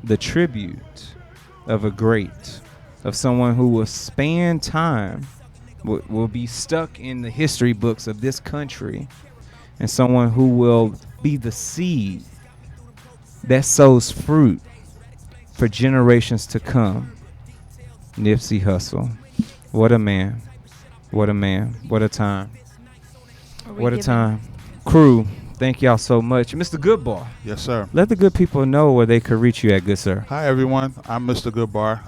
the tribute of a great, of someone who will span time, will be stuck in the history books of this country, and someone who will be the seed that sows fruit for generations to come. Nipsey Hussle. What a man. What a man. What a time. What a time. Crew, thank y'all so much. Mr. Goodbar, Yes, sir. let the good people know where they could reach you at, good sir. Hi, everyone. I'm Mr. Goodbar,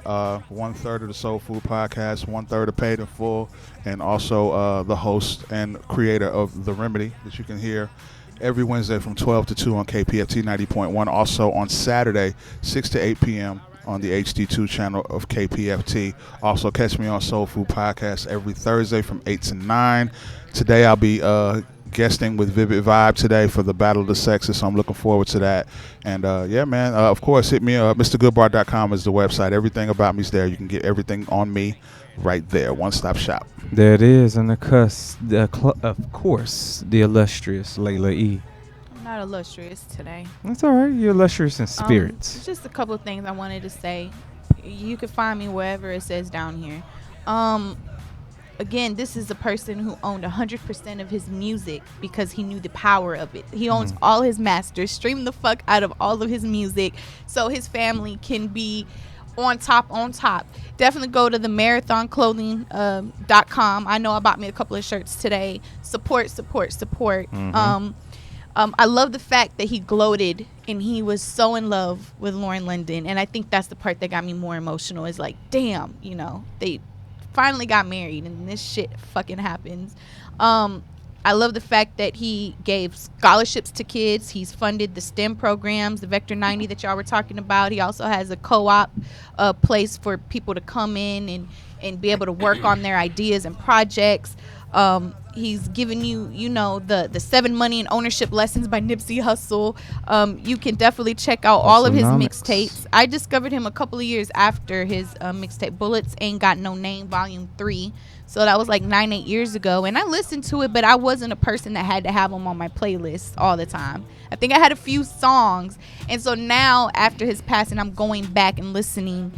1/3 of the Soul Food Podcast, 1/3 of Paid in Full, and also the host and creator of The Remedy that you can hear every Wednesday from 12 to 2 on KPFT 90.1. Also on Saturday, 6 to 8 p.m. on the HD2 channel of KPFT. Also catch me on Soul Food Podcast every Thursday from 8 to 9. Today I'll be guesting with Vivid Vibe today for the Battle of the Sexes, so I'm looking forward to that. And yeah, man, of course, hit me up. MrGoodbar.com is the website. Everything about me's there. You can get everything on me right there. One-stop shop. There it is, and of course, the illustrious Layla E. I'm not illustrious today. That's all right. You're illustrious in spirits. Just a couple of things I wanted to say. You can find me wherever it says down here. Again, this is a person who owned 100% of his music because he knew the power of it. He owns all his masters, streamed the fuck out of all of his music so his family can be on top. Definitely go to the marathonclothing.com. I know I bought me a couple of shirts today. Support. I love the fact that he gloated and he was so in love with Lauren London, and I think that's the part that got me more emotional. Is like, damn, they finally got married and this shit fucking happens. I love the fact that he gave scholarships to kids. He's funded the STEM programs, the Vector 90 that y'all were talking about. He also has a co-op place for people to come in and be able to work on their ideas and projects. He's given you, the 7 Money and Ownership Lessons by Nipsey Hussle. You can definitely check out all of his mixtapes. I discovered him a couple of years after his mixtape Bullets Ain't Got No Name Volume 3. So that was like 9-8 years ago. And I listened to it, but I wasn't a person that had to have him on my playlist all the time. I think I had a few songs. And so now after his passing, I'm going back and listening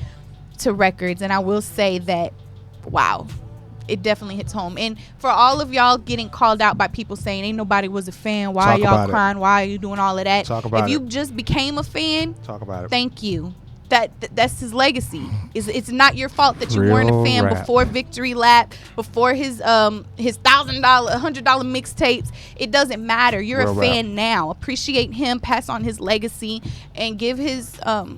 to records. And I will say that, wow, it definitely hits home. And for all of y'all getting called out by people saying ain't nobody was a fan, why are y'all crying, why are you doing all of that? If you just became a fan, talk about it. Thank you. That's his legacy. It's not your fault that you weren't a fan before Victory Lap, before his $1,000, $100 mixtapes. It doesn't matter. You're a fan now. Appreciate him, pass on his legacy, and give his the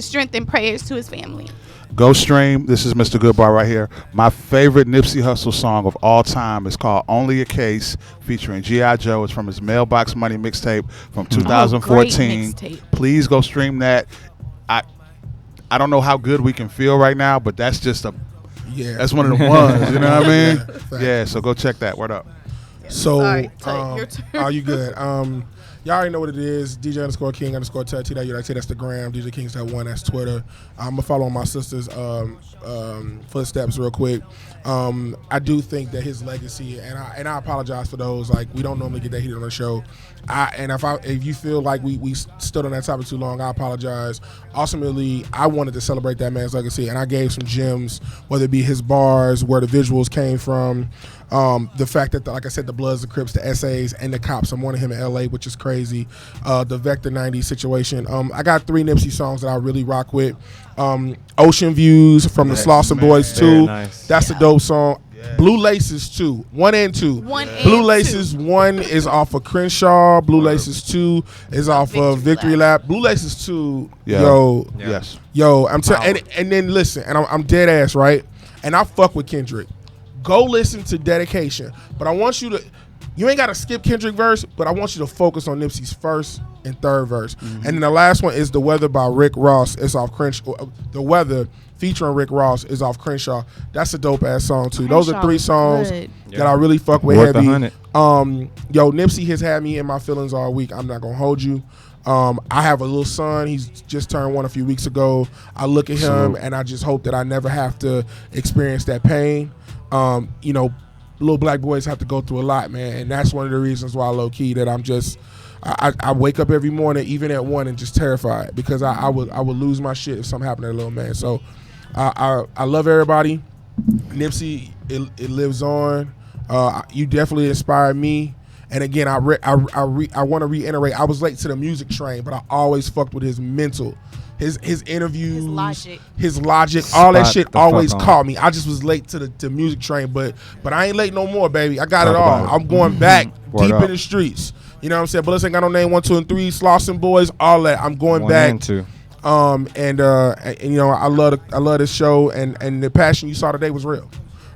strength and prayers to his family. Go stream. This is Mr. Goodbar right here. My favorite Nipsey Hussle song of all time is called Only a Case, featuring G.I. Joe. It's from his Mailbox Money mixtape from 2014. Please go stream that. I don't know how good we can feel right now, but that's just that's one of the ones, you know what I mean? Yeah, so go check that. Word up. So, sorry, your turn. Are you good? Y'all already know what it is. DJ_King_Ted. T.U.T. That's the gram. DJ King's that one. That's Twitter. I'm gonna follow my sister's footsteps real quick. I do think that his legacy, and I apologize for those. Like, we don't normally get that heated on the show. If you feel like we stood on that topic too long, I apologize. Ultimately, I wanted to celebrate that man's legacy, and I gave some gems, whether it be his bars, where the visuals came from, the fact that, like I said, the Bloods, the Crips, the essays, and the Cops. I'm wanting him in L.A., which is crazy. The Vector 90 situation. I got 3 Nipsey songs that I really rock with. Ocean Views from the Slauson Boys 2. Nice. That's a dope song. Yeah. Blue Laces 2, 1 and 2. Blue Laces 1 is off of Crenshaw. Blue Laces 2 is off of Victory Lap. Blue Laces 2, I'm telling. And then listen, and I'm dead ass, right? And I fuck with Kendrick. Go listen to Dedication, but I want you to. You ain't got to skip Kendrick verse, but I want you to focus on Nipsey's first and third verse. And then the last one is The Weather by Rick Ross. It's off Crenshaw. The Weather featuring Rick Ross is off Crenshaw. That's a dope ass song too. Those are 3 songs that I really fuck with heavy. Nipsey has had me in my feelings all week. I'm not gonna hold you. I have a little son. He's just turned 1 a few weeks ago. I look at him and I just hope that I never have to experience that pain. Little black boys have to go through a lot, man, and that's one of the reasons why low key that I'm just I wake up every morning, even at 1, and just terrified because I would lose my shit if something happened to a little man. So I love everybody. Nipsey, it lives on. You definitely inspired me, And again, I want to reiterate, I was late to the music train, but I always fucked with his mental. His interviews, his logic, all that Spot shit the always fuck on. caught me. I just was late to the music train, but I ain't late no more, baby. I got Talk it all. about it. I'm going back Word deep up. in the streets. You know what I'm saying? But let's ain't got no name 1, 2, and 3, Slauson Boys, all that. I'm going One back. and two. And you know, I love this show, and the passion you saw today was real.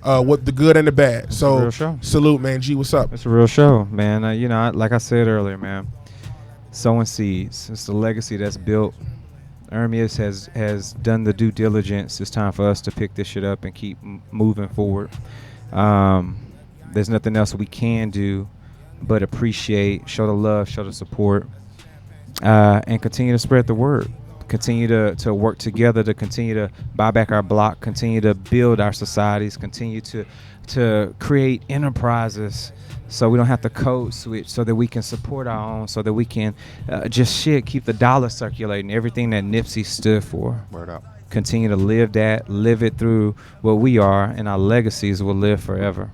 What the good and the bad. It's a So real show. salute, man. G, what's up? It's a real show, man. You know, like I said earlier, man, sowing seeds. It's the legacy that's built. Ermias has done the due diligence. It's time for us to pick this shit up and keep moving forward. There's nothing else we can do but appreciate, show the love, show the support, and continue to spread the word. Continue to work together to continue to buy back our block, continue to build our societies, continue to create enterprises so we don't have to code switch, so that we can support our own, so that we can keep the dollar circulating, everything that Nipsey stood for. Word up. Continue to live it through what we are, and our legacies will live forever.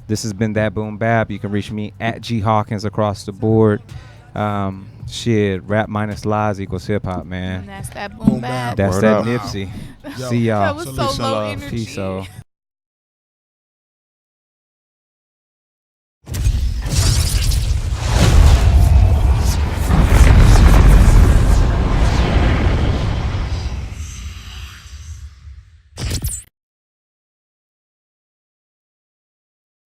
This has been That Boom Bap. You can reach me at G Hawkins across the board. Rap minus lies equals hip hop, And man. that's that boom Boom bap. bap. That's Word that up. Nipsey. Yo. See y'all. That was Salute, so low love. energy. Peace, so.